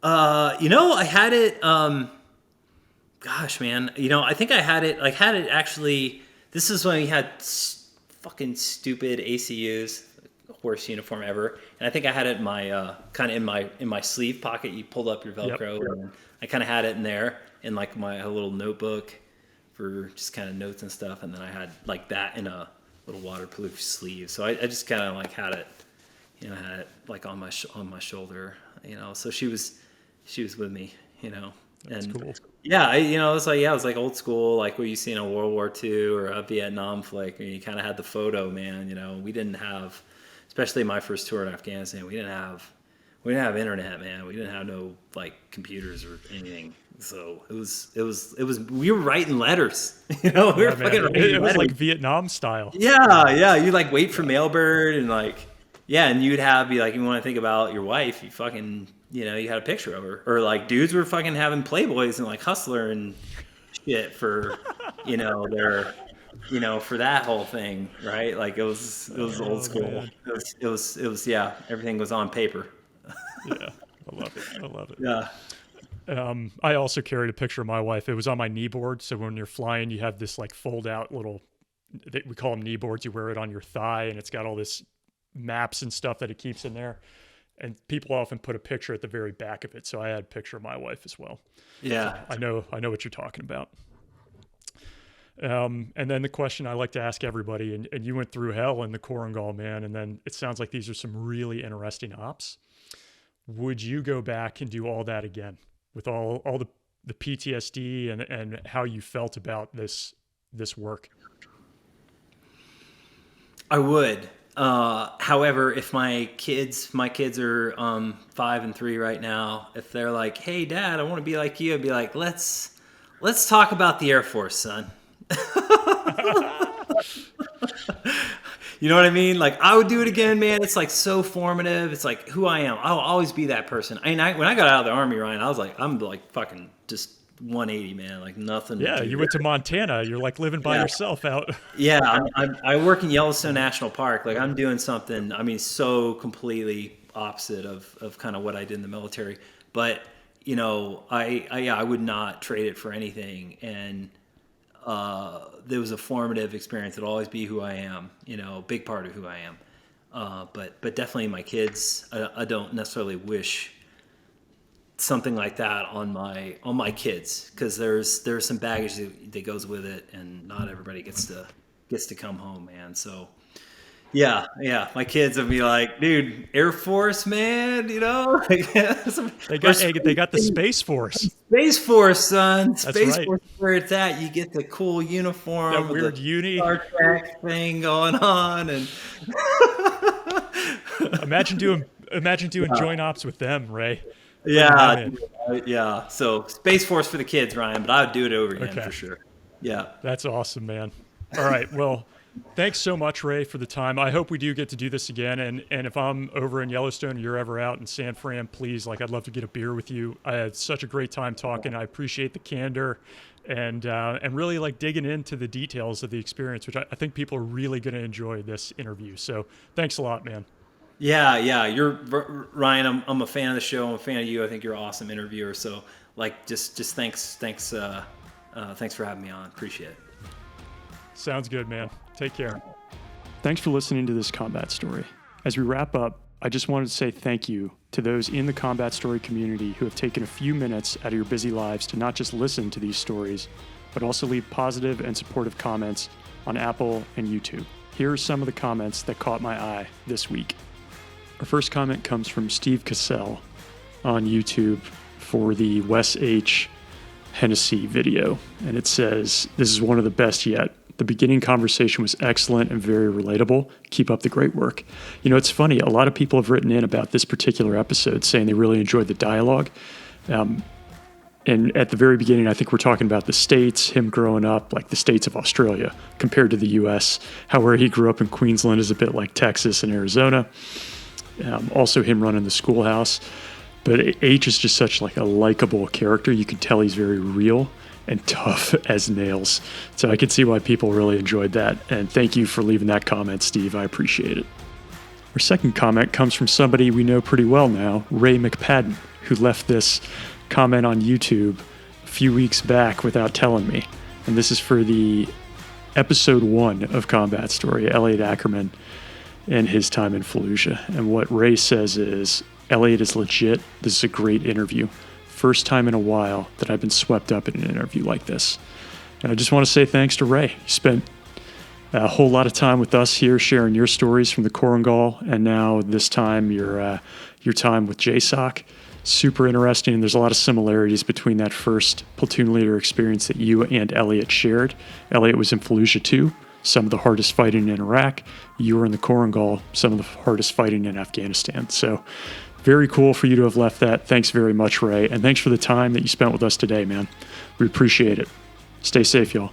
I had it. Gosh, man, I think I had it. Like, had it actually. This is when we had fucking stupid ACUs, worst uniform ever. And I think I had it in my kind of in my sleeve pocket. You pulled up your Velcro. Yep. And I kind of had it in there in like my little notebook for just kind of notes and stuff. And then I had like that in a little waterproof sleeve. So I just kind of like had it, had it like on my shoulder, So she was with me, That's and cool. yeah, it was like old school, like what you see in a World War II or a Vietnam flick. I mean, you kind of had the photo, man. We didn't have, especially my first tour in Afghanistan, we didn't have internet, man. We didn't have no like computers or anything. So it was we were writing letters, we were fucking writing it was letters. like Vietnam style. Yeah. You like wait for mailbird and like, yeah. And you'd have, you want to think about your wife, you fucking, you had a picture of her, or like dudes were fucking having Playboys and like Hustler and shit for, their, for that whole thing. Right. Like it was old school. Man. It was, yeah. Everything was on paper. Yeah, I love it. Yeah. I also carried a picture of my wife. It was on my knee board. So when you're flying, you have this like fold out little, we call them knee boards. You wear it on your thigh, and it's got all this maps and stuff that it keeps in there. And people often put a picture at the very back of it. So I had a picture of my wife as well. Yeah. So I know what you're talking about. And then the question I like to ask everybody, and you went through hell in the Korengal, man, and then it sounds like these are some really interesting ops. Would you go back and do all that again with all the PTSD and how you felt about this work? I would. However, if my kids are 5 and 3 right now, if they're like, "Hey, Dad, I want to be like you," I'd be like, "Let's talk about the Air Force, son." You know what I mean? Like, I would do it again, man. It's like so formative. It's like who I am. I'll always be that person. When I got out of the Army, Ryan, I was like, I'm like fucking just 180, man. Like nothing. Yeah, you went to Montana. You're like living by yourself out. Yeah, I work in Yellowstone National Park. Like I'm doing something, I mean, so completely opposite of kind of what I did in the military. But, you know, I would not trade it for anything. And there was a formative experience. It'll always be who I am, you know, a big part of who I am. But definitely my kids, I don't necessarily wish something like that on my kids, because there's some baggage that goes with it, and not everybody gets to come home, man. So yeah, my kids would be like, dude, Air Force, man, you know. They got the Space Force. Space Force, son. That's Space right. Force is where it's at. You get the cool uniform, That with weird the uni Star Trek thing going on, and imagine doing joint ops with them, Ray. Yeah. So Space Force for the kids, Ryan, but I would do it over again for sure. Yeah. That's awesome, man. All right. Well, thanks so much, Ray, for the time. I hope we do get to do this again. And if I'm over in Yellowstone and you're ever out in San Fran, please, like, I'd love to get a beer with you. I had such a great time talking. I appreciate the candor and really like digging into the details of the experience, which I think people are really going to enjoy this interview. So thanks a lot, man. Yeah. You're Ryan. I'm a fan of the show. I'm a fan of you. I think you're an awesome interviewer. So like, just thanks for having me on. Appreciate it. Sounds good, man. Take care. Thanks for listening to this combat story. As we wrap up, I just wanted to say thank you to those in the combat story community who have taken a few minutes out of your busy lives to not just listen to these stories, but also leave positive and supportive comments on Apple and YouTube. Here are some of the comments that caught my eye this week. Our first comment comes from Steve Cassell on YouTube for the Wes H. Hennessy video. And it says, "This is one of the best yet. The beginning conversation was excellent and very relatable. Keep up the great work." You know, it's funny. A lot of people have written in about this particular episode saying they really enjoyed the dialogue. And at the very beginning, I think we're talking about the States, him growing up, like the States of Australia compared to the U.S., how where he grew up in Queensland is a bit like Texas and Arizona. Also him running the schoolhouse. But H is just such like a likable character. You can tell he's very real and tough as nails. So I can see why people really enjoyed that. And thank you for leaving that comment, Steve. I appreciate it. Our second comment comes from somebody we know pretty well now, Ray McPadden, who left this comment on YouTube a few weeks back without telling me. And this is for the episode 1 of Combat Story, Elliot Ackerman and his time in Fallujah. And what Ray says is, "Elliot is legit. This is a great interview. First time in a while that I've been swept up in an interview like this." And I just want to say thanks to Ray. You spent a whole lot of time with us here sharing your stories from the Korengal, and now this time your time with JSOC. Super interesting, and there's a lot of similarities between that first platoon leader experience that you and Elliot shared. Elliot was in Fallujah too, some of the hardest fighting in Iraq. You were in the Korengal, some of the hardest fighting in Afghanistan. So very cool for you to have left that. Thanks very much, Ray. And thanks for the time that you spent with us today, man. We appreciate it. Stay safe, y'all.